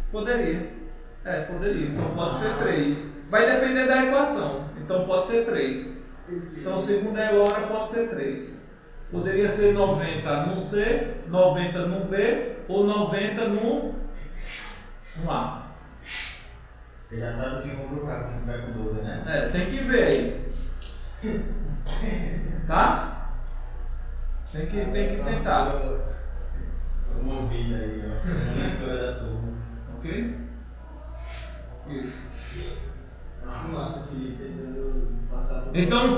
Poderia. Poderia. Então pode ser 3. Vai depender da equação. Então pode ser 3. Então, segundo a Elora, pode ser 3. Poderia ser 90 no C, 90 no B ou 90 no A. Você já sabe o que comprar quando vai com 12, né? Tem que ver aí. Tá? Tem que tentar. Vamos ouvir aí, ó. Leitura da turma. Ok? Isso. Nossa, que tentando passar por... Então,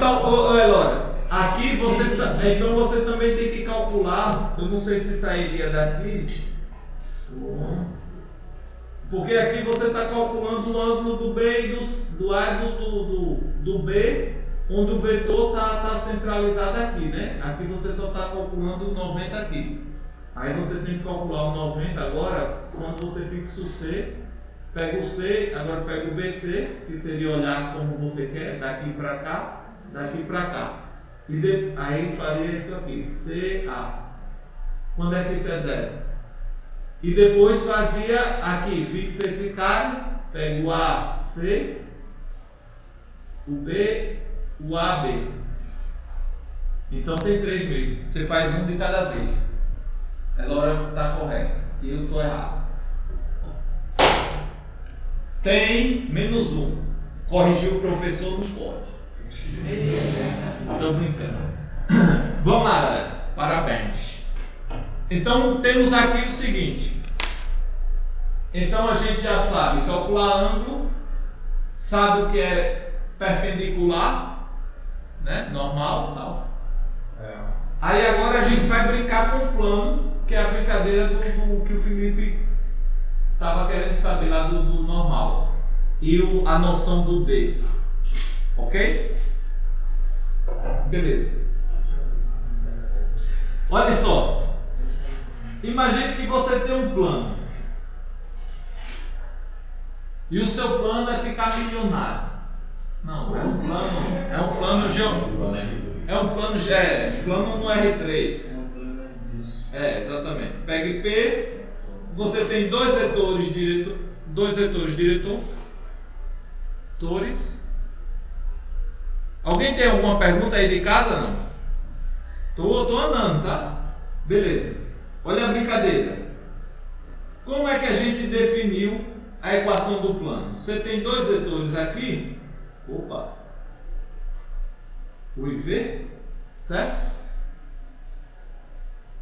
Elora, aqui então você também tem que calcular. Eu não sei se sairia daqui. Porque aqui você está calculando o ângulo do B e do A e do B, onde o vetor está centralizado aqui, né? Aqui você só está calculando o 90 aqui. Aí você tem que calcular o 90 agora, quando você fixa o C, pega o C, agora pega o BC, que seria olhar como você quer, daqui para cá, daqui para cá. Aí faria isso aqui, CA. Quando é que isso é 0? E depois fazia aqui, fixa esse cara, pega o AC, o B, o AB. Então tem 3 mesmo. Você faz um de cada vez. É Laura que está correta. E eu estou errado. Tem menos 1. Corrigir o professor não pode. Estou brincando. Vamos lá, galera. Parabéns. Então temos aqui o seguinte. Então a gente já sabe calcular ângulo, sabe o que é perpendicular, né? Normal, tal. Aí agora a gente vai brincar com o plano, que é a brincadeira do que o Felipe estava querendo saber lá do normal e a noção do D, ok? Beleza. Olha só. Imagine que você tem um plano. E o seu plano é ficar milionário. Não, é um plano plano no R3. Exatamente. Pegue P, você tem dois vetores diretores. Alguém tem alguma pergunta aí de casa? Não? Tô andando, tá? Beleza. Olha a brincadeira. Como é que a gente definiu a equação do plano? Você tem dois vetores aqui. Opa. O IV, certo?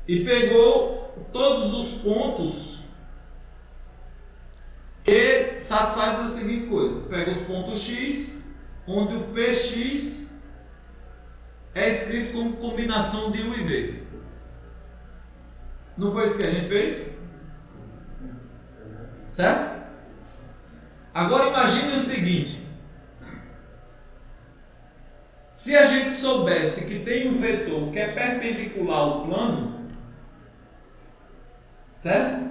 E pegou todos os pontos que satisfazem a seguinte coisa. Pega os pontos X, onde o PX é escrito como combinação de U e V. Não foi isso que a gente fez? Certo? Agora imagine o seguinte. Se a gente soubesse que tem um vetor que é perpendicular ao plano, certo?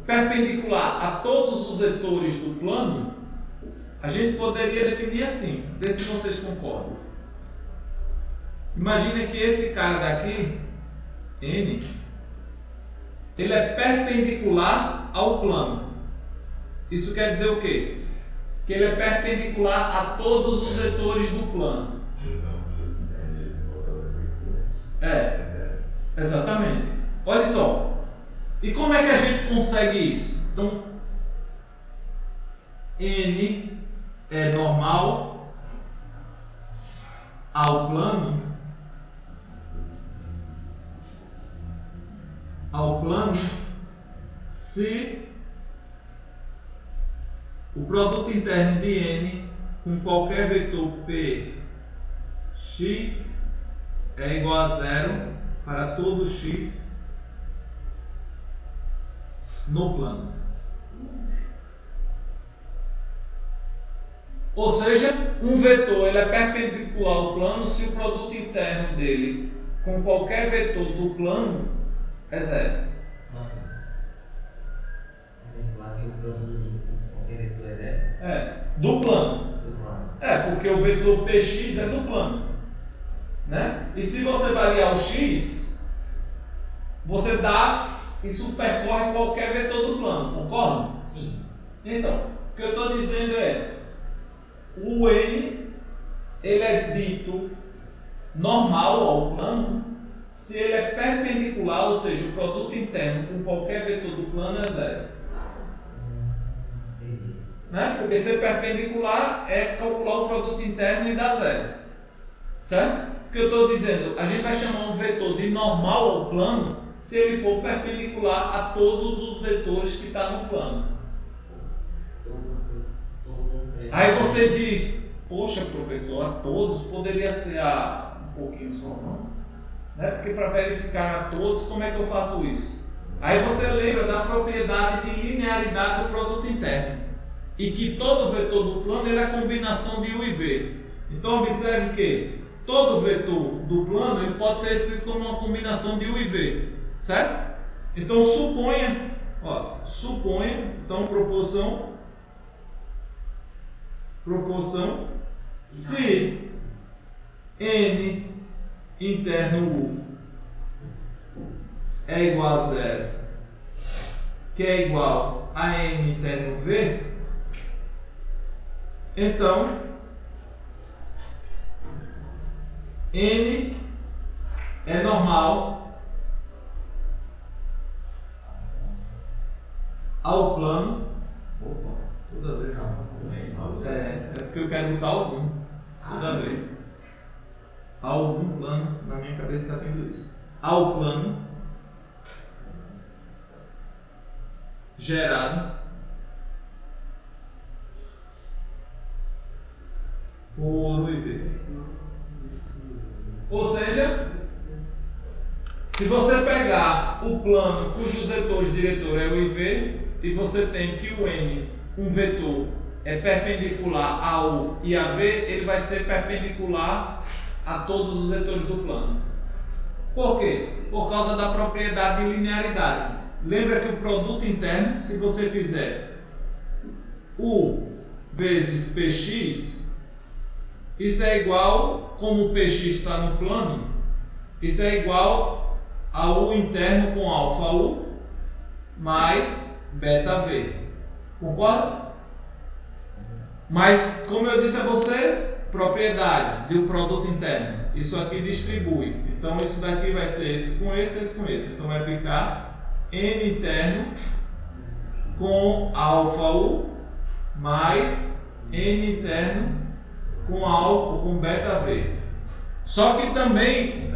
Perpendicular a todos os vetores do plano, a gente poderia definir assim. Vê se vocês concordam. Imagine que esse cara daqui, N, ele é perpendicular ao plano. Isso quer dizer o quê? Que ele é perpendicular a todos os vetores do plano. Exatamente. Olha só. E como é que a gente consegue isso? Então, N é normal ao plano. Se o produto interno de N com qualquer vetor Px é igual a 0 para todo x no plano. Ou seja, um vetor ele é perpendicular ao plano se o produto interno dele com qualquer vetor do plano é 0. Nossa. Assim, o produto de qualquer vetor é 0? Do plano. Porque o vetor Px é do plano. Né? E se você variar o x, você dá, isso percorre qualquer vetor do plano, concorda? Sim. Então, o que eu estou dizendo é, o N, ele é dito normal ao plano, se ele é perpendicular, ou seja, o produto interno com qualquer vetor do plano é 0. Né? Porque ser perpendicular é calcular o produto interno e dar 0. Certo? O que eu estou dizendo, a gente vai chamar um vetor de normal ao plano se ele for perpendicular a todos os vetores que estão no plano. Aí você diz, poxa professor, a todos poderia ser a um pouquinho só, não? Né? Porque para verificar a todos, como é que eu faço isso? Aí você lembra da propriedade de linearidade do produto interno. E que todo vetor do plano ele é a combinação de U e V. Então observe que todo vetor do plano ele pode ser escrito como uma combinação de U e V. Certo? Então suponha, então proporção, se N interno U é igual a 0, que é igual a N interno V, então N é normal ao plano. Opa, toda vez não. É porque eu quero botar algum. Toda vez. Algum plano, na minha cabeça está tendo isso. Ao plano gerado por U e V. Ou seja, se você pegar o plano cujos vetores diretor é U e V, e você tem que o N, um vetor, é perpendicular a U e a V, ele vai ser perpendicular a todos os vetores do plano. Por quê? Por causa da propriedade de linearidade. Lembra que o produto interno, se você fizer U vezes Px, isso é igual, como o Px está no plano, isso é igual a U interno com alfa U mais beta V. Concorda? Mas, como eu disse a você, propriedade de um produto interno. Isso aqui distribui. Então, isso daqui vai ser esse com esse, esse com esse. Então, vai ficar N interno com alfa U mais N interno com beta V. Só que também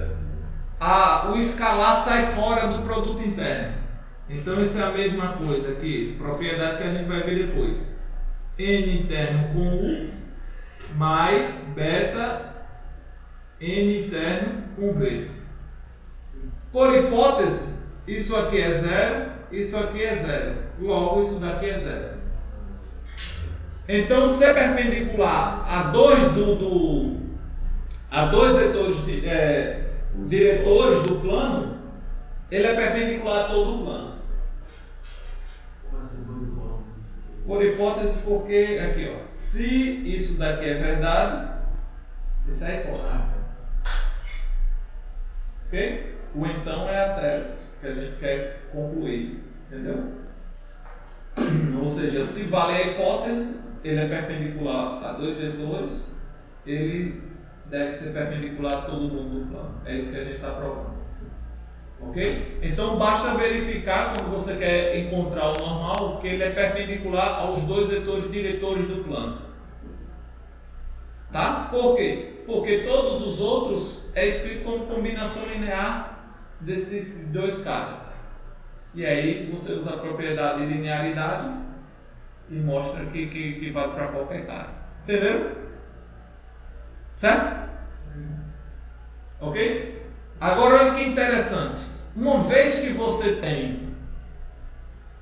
o escalar sai fora do produto interno. Então isso é a mesma coisa aqui, propriedade que a gente vai ver depois. N interno com U mais beta N interno com V. Por hipótese, isso aqui é 0, isso aqui é 0. Logo, isso daqui é 0. Então, se é perpendicular a dois vetores diretores do plano, ele é perpendicular a todo o plano. Por hipótese, porque aqui, ó, se isso daqui é verdade, isso é a hipótese. Ok? O então é a tese que a gente quer concluir, entendeu? Ou seja, se vale a hipótese, ele é perpendicular a dois vetores, ele deve ser perpendicular a todo mundo do plano. É isso que a gente está provando. Ok? Então basta verificar, quando você quer encontrar o normal, que ele é perpendicular aos dois vetores diretores do plano. Tá? Por quê? Porque todos os outros é escrito como combinação linear desses dois caras. E aí você usa a propriedade de linearidade e mostra que vale para qualquer cara. Entendeu? Certo? Ok? Agora olha que interessante. Uma vez que você tem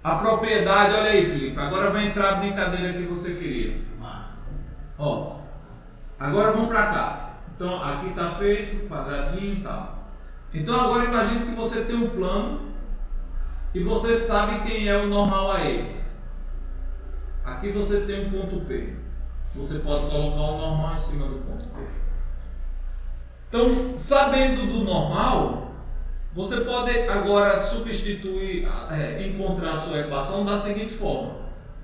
a propriedade, olha aí, Felipe, agora vai entrar a brincadeira que você queria. Massa. Ó, agora vamos para cá. Então aqui está feito, quadradinho e tal. Então agora imagine que você tem um plano e você sabe quem é o normal a ele. Aqui você tem um ponto P. Você pode colocar o normal em cima do ponto P. Então, sabendo do normal, você pode agora substituir, encontrar a sua equação da seguinte forma.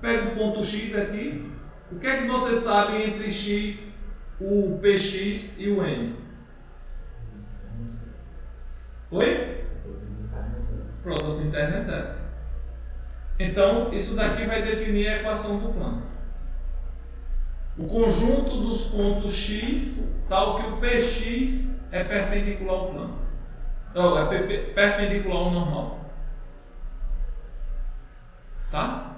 Pega o ponto X aqui. O que é que você sabe entre X, o Px e o N? Oi? Produto interno é 0. Então, isso daqui vai definir a equação do plano. O conjunto dos pontos X, tal que o Px é perpendicular ao plano. Então, é perpendicular ao normal. Tá?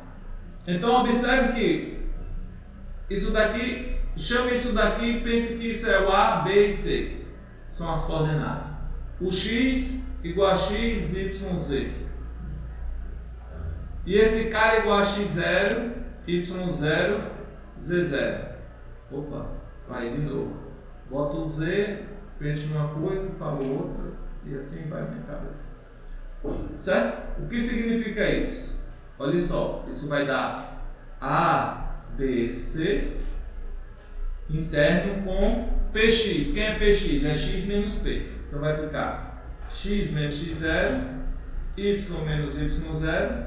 Então, observe que isso daqui, chame isso daqui e pense que isso é o A, B e C. São as coordenadas. O X igual a X, Y, Z. E esse cara é igual a x0, y0, z0. Opa, vai de novo. Bota o z, pensa numa coisa, fala outra, e assim vai na minha cabeça. Certo? O que significa isso? Olha só, isso vai dar ABC interno com PX. Quem é PX? É x menos P. Então vai ficar x menos x0, y menos y0,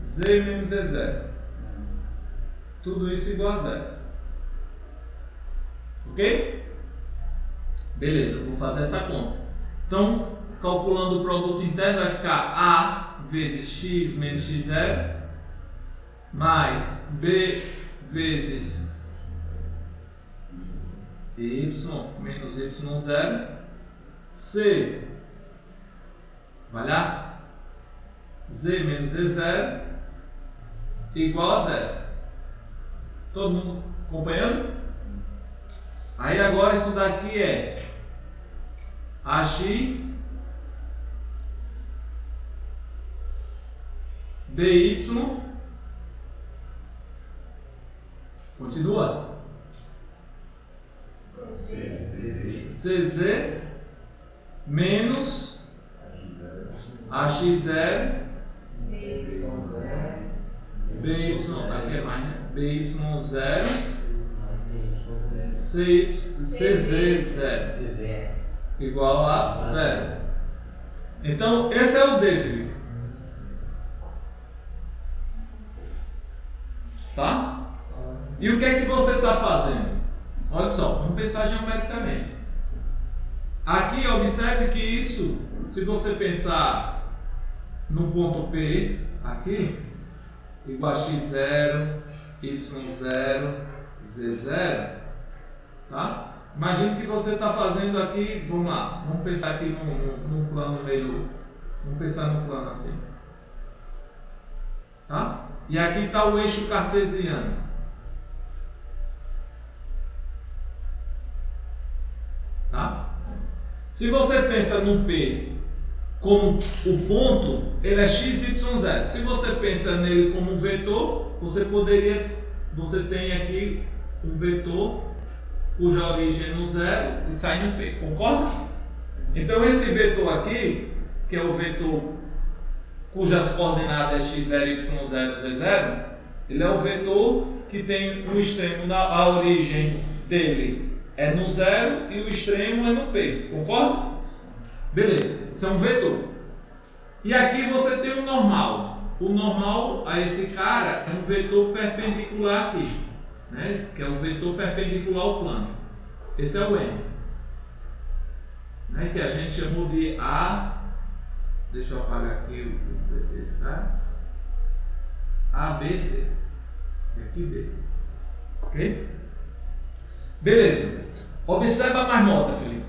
z menos z0. Tudo isso igual a zero. Ok? Beleza, vou fazer essa conta. Então, calculando o produto interno, vai ficar A vezes x menos x0 mais B vezes y menos y0, C, vai lá, z menos z0 igual a zero. Todo mundo acompanhando? Aí agora isso daqui é AX BY, continua, CZ menos AX0 BY, aqui é mais, né? BY0 CZ0 igual a zero. Então esse é o D, Felipe. Tá? E o que é que você está fazendo? Olha só, vamos pensar geometricamente. Aqui observe que isso, se você pensar no ponto P, aqui, igual a x0, y0, z0, tá? Imagine que você está fazendo aqui, vamos lá, vamos pensar aqui num plano meio, vamos pensar num plano assim, tá? E aqui está o eixo cartesiano. Tá? Se você pensa no P como o ponto, ele é x, y, 0. Se você pensa nele como um vetor, você tem aqui um vetor cuja origem é no 0 e sai no P, concorda? Então esse vetor aqui, que é o vetor cujas coordenadas é x0, y0, z0, ele é o vetor que tem um extremo, a origem dele é no 0 e o extremo é no P, concorda? Beleza, isso é um vetor. E aqui você tem o normal. O normal a esse cara é um vetor perpendicular aqui, né? Que é um vetor perpendicular ao plano. Esse é o M, né? Que a gente chamou de A. Deixa eu apagar aqui esse cara. ABC. E aqui B. Ok? Beleza. Observa a marmota, Felipe.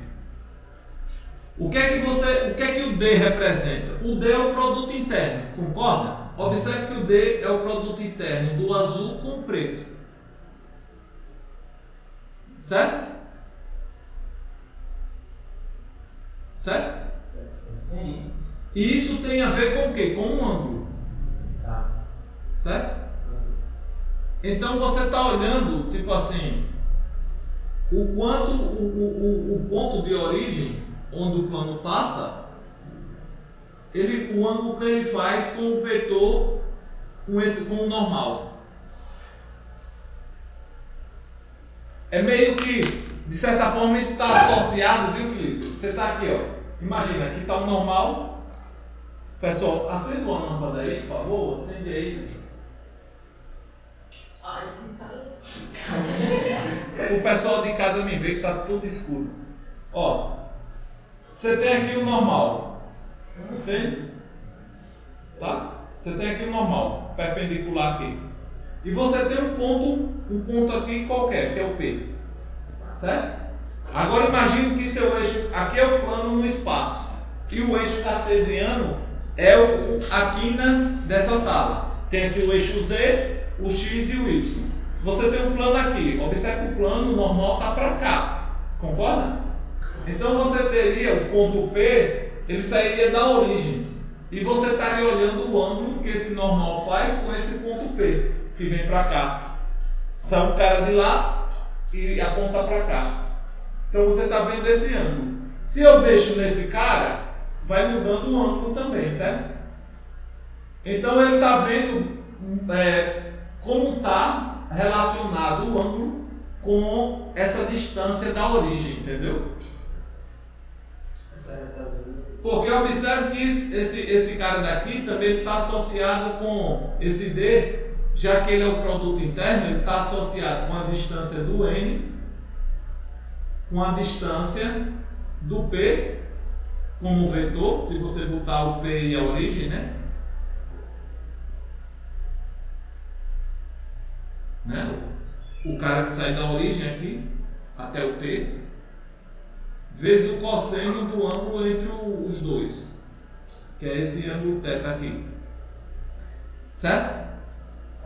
O que é que o D representa? O D é o produto interno, concorda? Observe que o D é o produto interno do azul com o preto. Certo? Certo? Sim. E isso tem a ver com o quê? Com um ângulo. Tá. Certo? Então você está olhando, tipo assim, o quanto o ponto de origem onde o plano passa, o ângulo que ele faz com o vetor, com o normal. É meio que, de certa forma, isso está associado, viu, Felipe? Você está aqui, ó. Imagina, aqui está o normal. Pessoal, acende uma lâmpada aí, por favor. Acende aí. Ai, que tá. O pessoal de casa me vê que está tudo escuro. Ó. Você tem aqui o normal, entende? Tá? Você tem aqui o normal, perpendicular aqui. E você tem um ponto aqui qualquer, que é o P. Certo? Agora imagine que seu eixo, aqui é o plano no espaço. E o eixo cartesiano é a quina dessa sala. Tem aqui o eixo Z, o X e o Y. Você tem um plano aqui. Observe que o plano normal está para cá. Concorda? Então você teria o ponto P, ele sairia da origem. e você estaria olhando o ângulo que esse normal faz com esse ponto P, que vem para cá. Sai um cara de lá e aponta para cá. Então você está vendo esse ângulo. Se eu mexo nesse cara, vai mudando o ângulo também, certo? Então ele está vendo como está relacionado o ângulo com essa distância da origem, entendeu? Porque observe que esse cara daqui também está associado com esse D, já que ele é o produto interno, ele está associado com a distância do N, com a distância do P, como vetor, se você botar o P e a origem, né? O cara que sai da origem aqui, até o P, vezes o cosseno do ângulo entre os dois, que é esse ângulo θ aqui. Certo?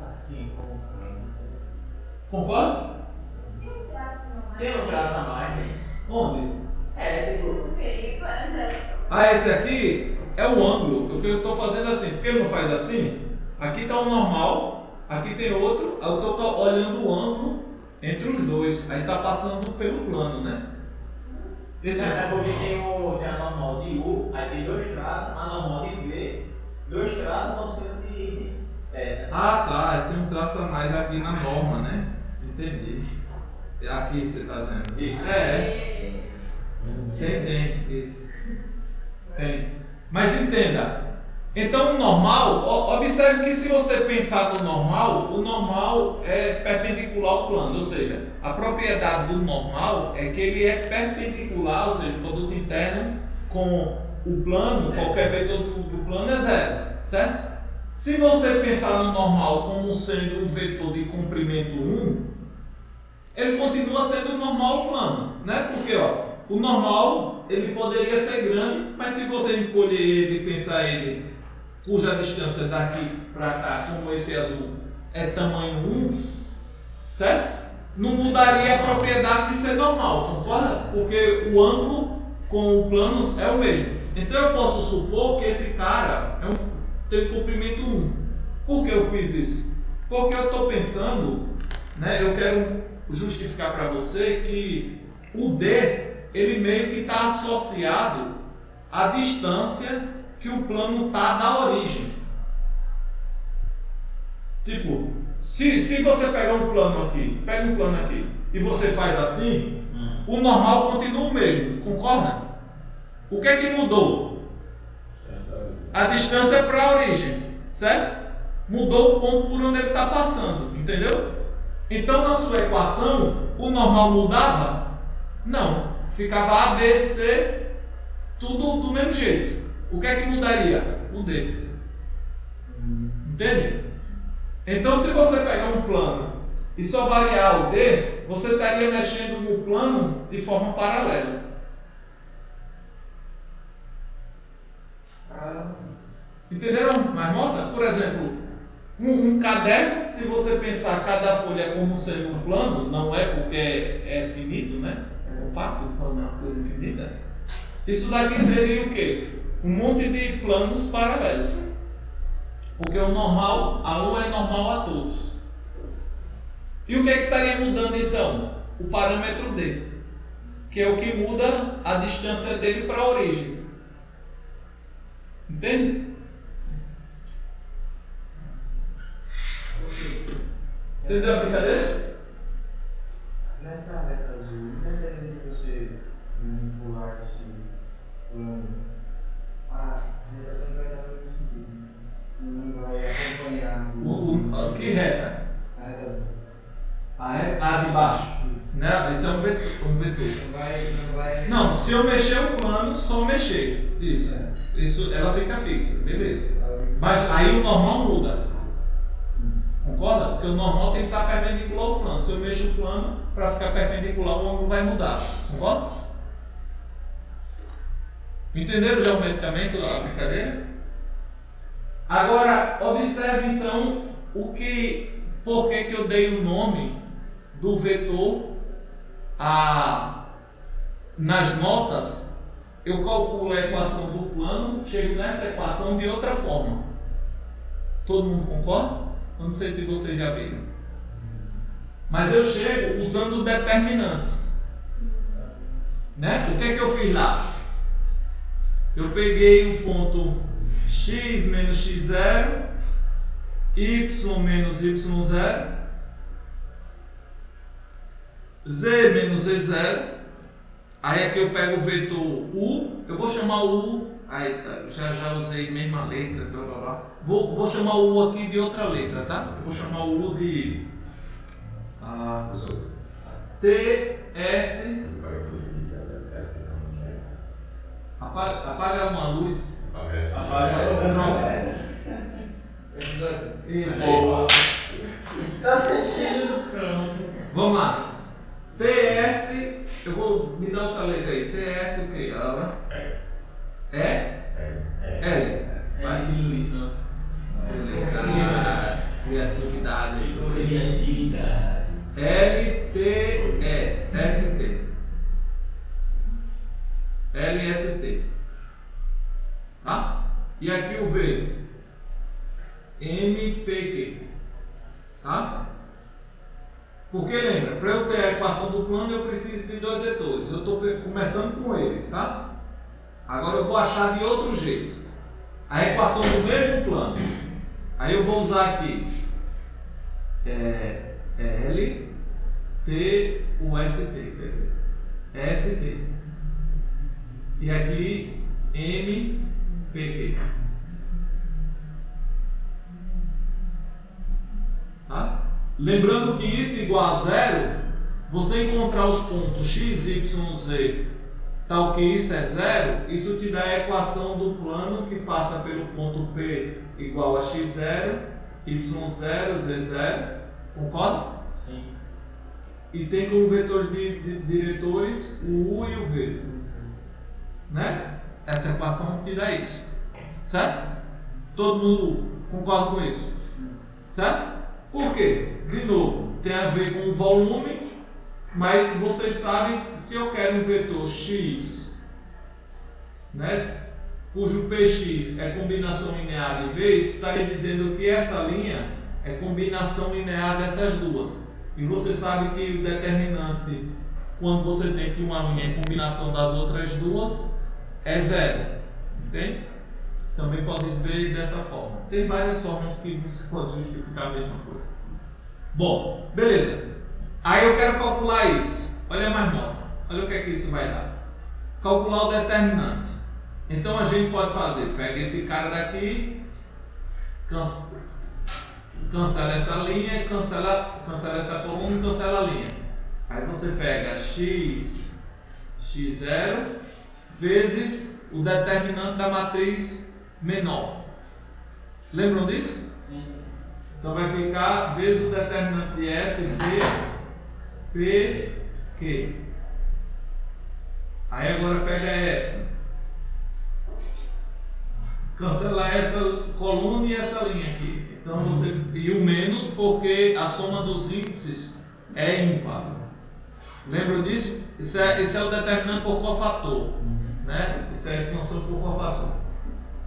Assim, Concorda? tem um traço a mais. Onde? No meio, Esse aqui é o ângulo. O que eu estou fazendo assim, porque ele não faz assim? Aqui está o normal, aqui tem outro, eu estou olhando o ângulo entre os dois, aí está passando pelo plano, né? Esse É porque tem a normal de U, aí tem dois traços, a normal de V, dois traços no centro de θ. Ah, tá, tem um traço a mais aqui na norma, né? Entendi. É aqui que você está vendo. Isso. Tem, isso. Tem. Mas entenda, então o normal, observe que se você pensar no normal, o normal é perpendicular ao plano, ou seja, a propriedade do normal é que ele é perpendicular, ou seja, o produto interno com o plano, qualquer vetor do plano é zero, certo? Se você pensar no normal como sendo um vetor de comprimento 1, ele continua sendo normal plano, né? Porque o normal ele poderia ser grande, mas se você encolher ele e pensar ele cuja distância daqui para cá, como esse azul, é tamanho 1, certo? Não mudaria a propriedade de ser normal, concorda? Porque o ângulo com o plano é o mesmo. Então eu posso supor que esse cara tem comprimento 1. Por que eu fiz isso? Porque eu estou pensando, né, eu quero justificar para você que o D ele meio que está associado à distância que o plano está da origem. Tipo, se você pegar um plano aqui, e você faz assim, o normal continua o mesmo, concorda? O que é que mudou? A distância para a origem, certo? Mudou o ponto por onde ele está passando, entendeu? Então na sua equação, o normal mudava? Não, ficava A, B, C, tudo do mesmo jeito. O que é que mudaria? O D. Entende? Então se você pegar um plano e só variar o D, você estaria mexendo no plano de forma paralela. Entenderam, Marmota? Por exemplo, um caderno, se você pensar cada folha como sendo um plano, não é porque é finito, né? É compacto, o plano é uma coisa infinita. Isso daqui seria o quê? Um monte de planos paralelos. Porque o normal, a 1 é normal a todos. E o que é que estaria mudando então? O parâmetro D, que é o que muda a distância dele para a origem. Entende? Entendeu a brincadeira? Nessa reta azul, independente de você manipular esse plano, a rotação vai dar no mesmo sentido. Não vai acompanhar Que reta? a reta azul. A de baixo. Né? Esse é um vetor. Não vai. Não, se eu mexer o plano, só mexer. Isso ela fica fixa, beleza. Mas aí o normal muda. Concorda? Porque o normal tem que estar perpendicular ao plano. Se eu mexo o plano, para ficar perpendicular, o ângulo vai mudar. Concorda? Entenderam geometricamente a brincadeira? Agora, observe então por que eu dei o nome do vetor nas notas eu calculo a equação do plano, chego nessa equação de outra forma. Todo mundo concorda? Eu não sei se vocês já viram. Mas eu chego usando o determinante. Né? O que é que eu fiz lá? Eu peguei o ponto x menos x0, y menos y0, z menos z0. Aí aqui eu pego o vetor u, eu vou chamar o u, aí tá, já usei a mesma letra, blá blá blá. Vou chamar o u aqui de outra letra, tá? Eu vou chamar o u de TS. Apaga uma luz. Apaga. Isso aí. Vamos lá. TS, eu vou me dar outra letra aí. TS o que? L. Vai diminuir. Criatividade aí. LTE. LST. Tá? E aqui o V. MPQ. Tá? Porque lembra, para eu ter a equação do plano eu preciso de dois vetores. Eu estou começando com eles, tá? Agora eu vou achar de outro jeito a equação do mesmo plano. Aí eu vou usar aqui L, T, U, S, T, quer dizer, ST. E aqui M, P, Q. Tá? Lembrando que isso igual a zero, você encontrar os pontos x, y, z, tal que isso é zero, isso te dá a equação do plano que passa pelo ponto P igual a x0, y0, z0. Concorda? Sim. E tem como vetor de diretores o u e o v. Né? Essa equação te dá isso. Certo? Todo mundo concorda com isso? Certo? Por quê? De novo, tem a ver com o volume, mas vocês sabem, se eu quero um vetor x, né, cujo px é combinação linear de v, isso está dizendo que essa linha é combinação linear dessas duas. E você sabe que o determinante, quando você tem que uma linha é combinação das outras duas, é zero. Entende? Também pode ver dessa forma. Tem várias formas que você pode justificar a mesma coisa. Bom, beleza. Aí eu quero calcular isso. Olha mais nota. Olha o que é que isso vai dar. Calcular o determinante. Então a gente pode fazer. Pega esse cara daqui, cancela essa linha, cancela essa coluna e cancela a linha. Aí você pega x, x0 vezes o determinante da matriz menor. Lembram disso? Então vai ficar vezes o determinante de S, V, P, Q. Aí agora pega essa. Cancela essa coluna e essa linha aqui. Então você. E o menos porque a soma dos índices é ímpar. Lembram disso? Esse é o determinante por cofator. Né? Isso é a expansão por cofator.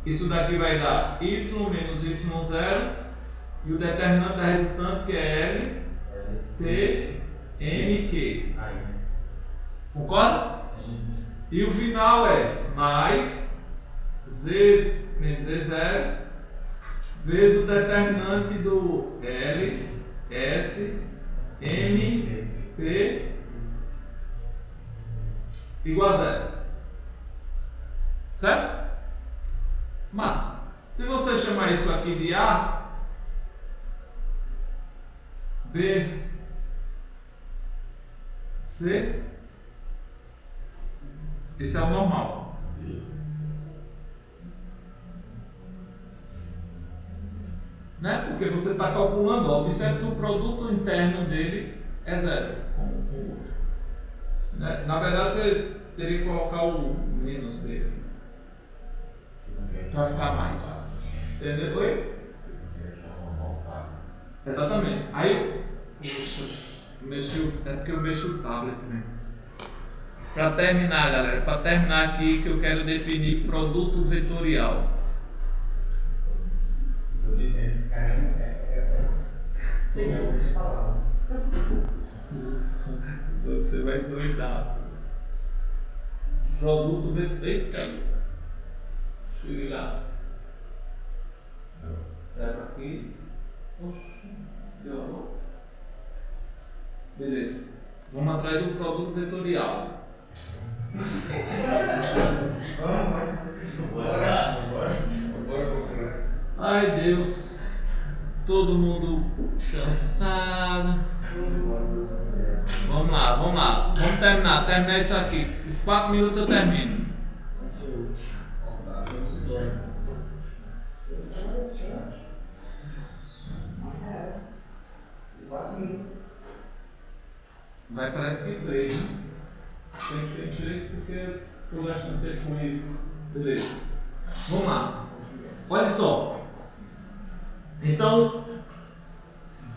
Isso daqui vai dar y menos y0 e o determinante da resultante que é L, T, N, Q. Concorda? Sim. E o final é mais Z menos Z0 vezes o determinante do L, S, M, P igual a zero. Certo? Massa. Se você chamar isso aqui de A, B, C, esse é o normal. Né? Porque você está calculando, ó, observe que o produto interno dele é zero, como o outro. Né? Na verdade, você teria que colocar o menos B aqui. Para ficar mais. Entendeu? Oi? Exatamente. Aí, puxa, é porque eu mexi o tablet mesmo. Para terminar, galera, para terminar aqui que eu quero definir produto vetorial. Tô dizendo, esse cara senhor, sem palavras. Você vai doidar. Produto vetorial. Eita, deixa eu ir lá. Leva aqui. Oxi, piorou. Beleza. Vamos atrás do produto vetorial. Ai, Deus. Todo mundo cansado. Vamos lá. Vamos terminar isso aqui. Em 4 minutos eu termino. Vai, parece que 3. Tem que ser 3 porque eu estou gastando tempo com isso. Beleza. Vamos lá. Olha só. Então,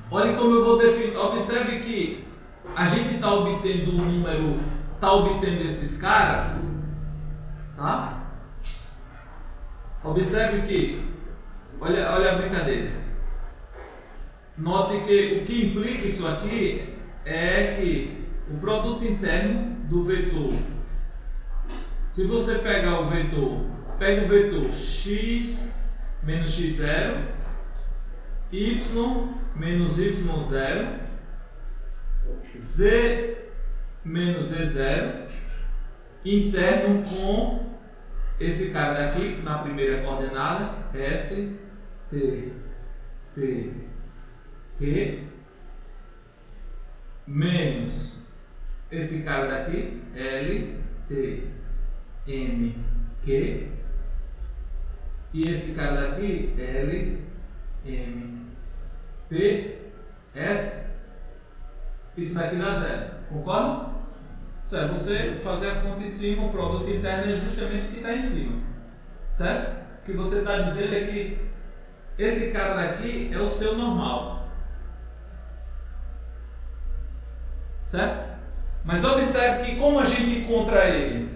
olha como eu vou definir. Observe que a gente está obtendo um número, está obtendo esses caras, tá? Observe que, olha a brincadeira. Note que o que implica isso aqui é que o produto interno do vetor, se você pegar o vetor, pega o vetor x menos x0, y menos y0, z menos z0, interno com esse cara daqui na primeira coordenada, S, T, P, Q, menos esse cara daqui, L, T, M, Q, e esse cara daqui, L, M, P, S. Isso daqui dá 0, concorda? Certo? Você fazer a conta em cima, o produto interno é justamente o que está em cima, certo? O que você está dizendo é que esse cara daqui é o seu normal, certo? Mas observe que como a gente encontra ele,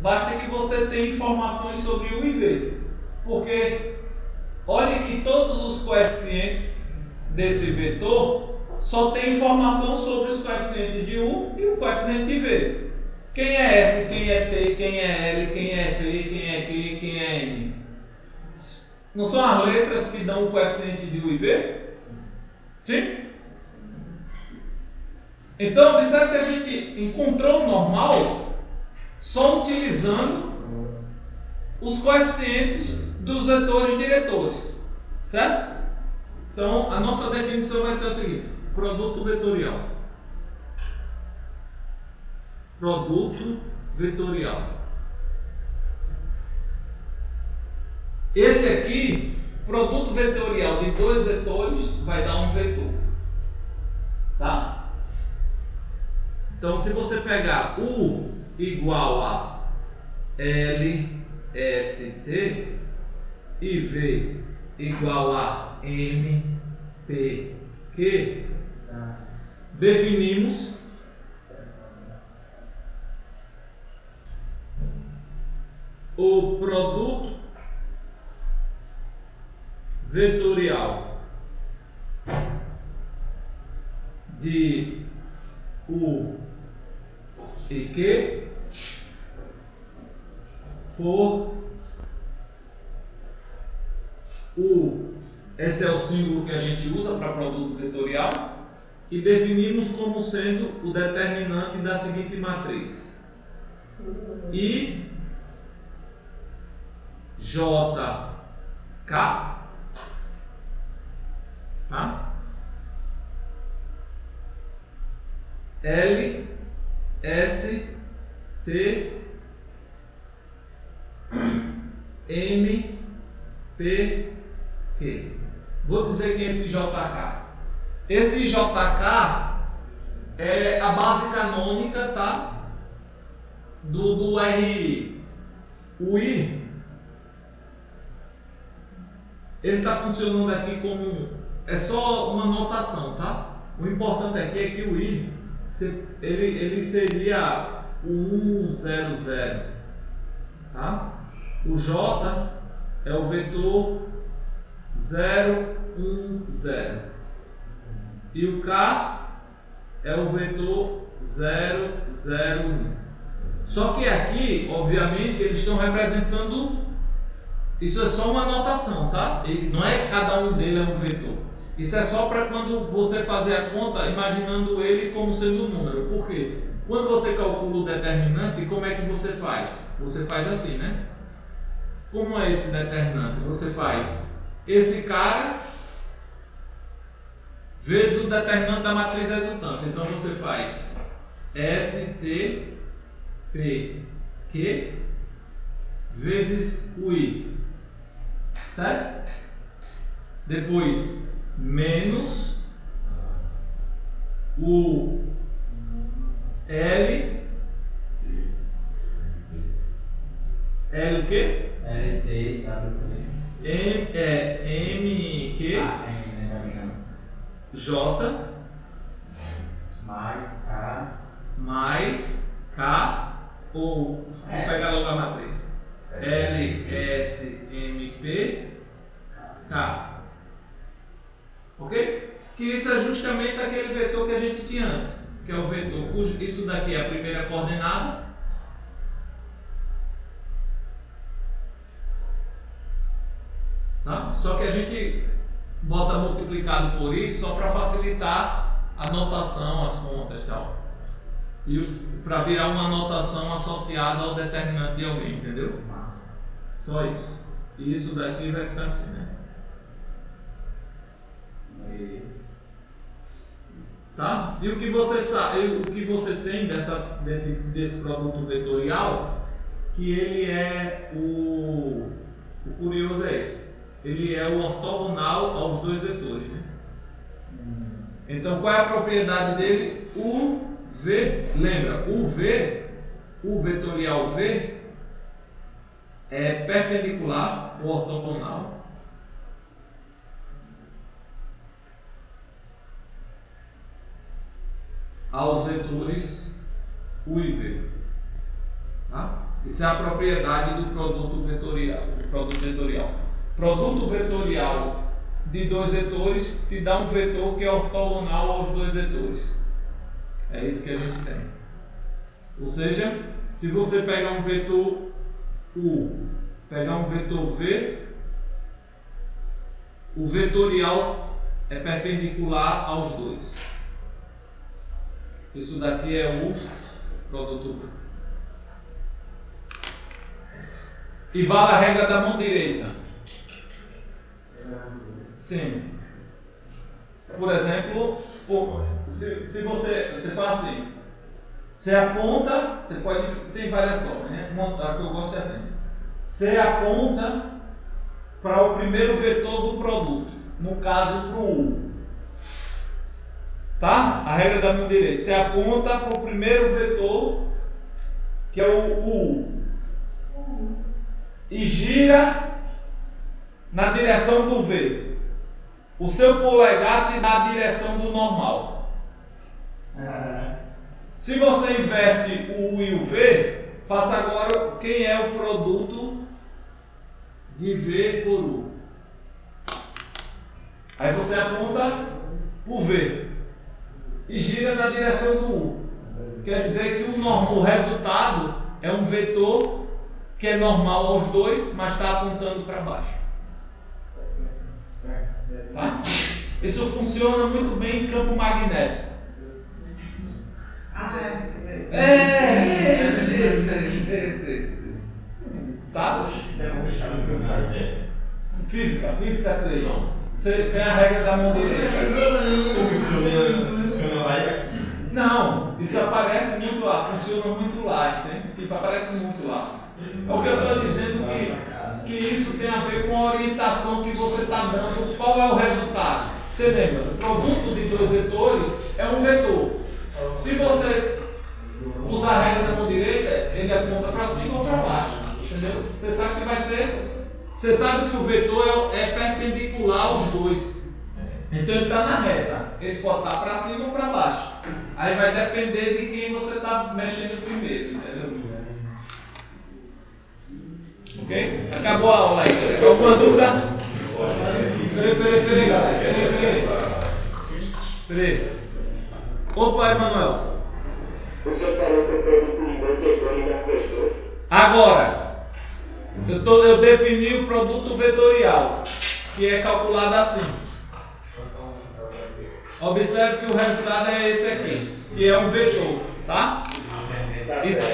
basta que você tenha informações sobre U e V, porque olhe que todos os coeficientes desse vetor só tem informação sobre os coeficientes de U e o coeficiente de V. Quem é S, quem é T, quem é L, quem é P, quem é Q, quem é M? Não são as letras que dão o coeficiente de U e V? Sim? Então, observe que a gente encontrou o normal só utilizando os coeficientes dos vetores diretores, certo? Então, a nossa definição vai ser o seguinte: produto vetorial. Produto vetorial. Esse aqui, produto vetorial de dois vetores, vai dar um vetor. Tá? Então, se você pegar U igual a LST e V igual a MPQ, definimos o produto vetorial de U e Q por U. Esse é o símbolo que a gente usa para produto vetorial e definimos como sendo o determinante da seguinte matriz: I J K, tá? L S T M P Q. Vou dizer que esse JK. Esse JK é a base canônica, tá? Do RI. O I, ele está funcionando aqui como é só uma notação, tá? O importante aqui é que o I ele seria U, 0, 0. Tá? O J é o vetor 0, 1, 0. E o K é o vetor 0, 0, 1. Só que aqui, obviamente, eles estão representando. Isso é só uma notação, tá? E não é cada um deles é um vetor. Isso é só para quando você fazer a conta, imaginando ele como sendo um número. Por quê? Quando você calcula o determinante, como é que você faz? Você faz assim, né? Como é esse determinante? Você faz esse cara vezes o determinante da matriz resultante. Então você faz ST Q vezes o I, certo? Depois menos o L o quê? LT, M Q J mais K ou vou pegar logo a matriz L, S, M, P, K. Ok? Que isso é justamente aquele vetor que a gente tinha antes, que é o vetor cujo isso daqui é a primeira coordenada. Tá? Só que a gente bota multiplicado por isso só para facilitar a notação, as contas e tal. E para virar uma notação associada ao determinante de alguém, entendeu? Só isso. E isso daqui vai ficar assim, né? Tá? E o que você sabe, o que você tem desse produto vetorial, que ele é o curioso é esse. Ele é o ortogonal aos dois vetores, né? Então qual é a propriedade dele? O V, lembra, o vetorial V é perpendicular ou ortogonal aos vetores U e V. Tá? Isso é a propriedade do produto vetorial. Produto vetorial de dois vetores te dá um vetor que é ortogonal aos dois vetores. É isso que a gente tem. Ou seja, se você pegar um vetor U, pegar um vetor V, o vetorial é perpendicular aos dois. Isso daqui é o produto V. E vale a regra da mão direita. Sim. Por exemplo, se você faz assim, você aponta, você pode, tem várias formas, né? A que eu gosto é assim. Você aponta para o primeiro vetor do produto, no caso para o U. Tá? A regra da mão direita. Você aponta para o primeiro vetor, que é o U. E gira na direção do V. O seu polegar te dá a direção do normal. Se você inverte o U e o V, faça agora quem é o produto de V por U. Aí você aponta o V e gira na direção do U. Quer dizer que o resultado é um vetor que é normal aos dois, mas está apontando para baixo. Tá? Isso funciona muito bem em campo magnético. Tá? Física 3. Você tem a regra da mão direita. Funciona lá e aqui. Não, isso aparece muito lá, funciona muito lá, entende? Tipo, aparece muito lá. É o que eu estou dizendo que isso tem a ver com a orientação que você está dando. Qual é o resultado? Você lembra? O produto de dois vetores é um vetor. Se você usar a regra da mão direita, ele aponta para cima ou para baixo. Entendeu? Você sabe que vai ser. Você sabe que o vetor é perpendicular aos dois. Então ele está na reta. Ele pode estar para cima ou para baixo. Aí vai depender de quem você está mexendo primeiro. Ok? Acabou a aula aí. Alguma dúvida? Peraí, galera. Peraí. Opa, Emanuel. O senhor falou que o produto de 2 vetores é um vetor. Agora, eu defini o produto vetorial, que é calculado assim. Observe que o resultado é esse aqui, que é um vetor, tá?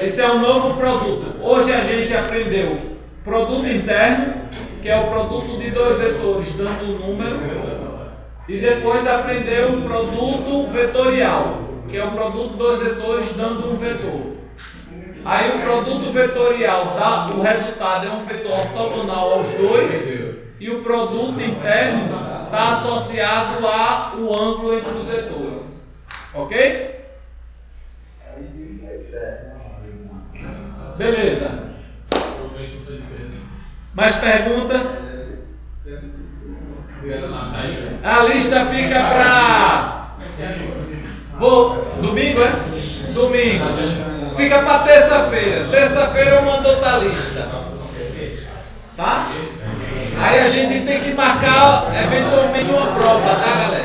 Isso é um novo produto. Hoje a gente aprendeu produto interno, que é o produto de 2 vetores dando um número, e depois aprendeu o produto vetorial, que é o produto de 2 vetores dando um vetor. Aí o produto vetorial o resultado é um vetor ortogonal aos dois, e o produto interno está associado ao ângulo entre os vetores. Ok? Beleza. Mais pergunta? A lista fica para... Domingo, é? Domingo. Fica para terça-feira. Terça-feira eu mando outra lista. Tá? Aí a gente tem que marcar eventualmente uma prova, tá, galera?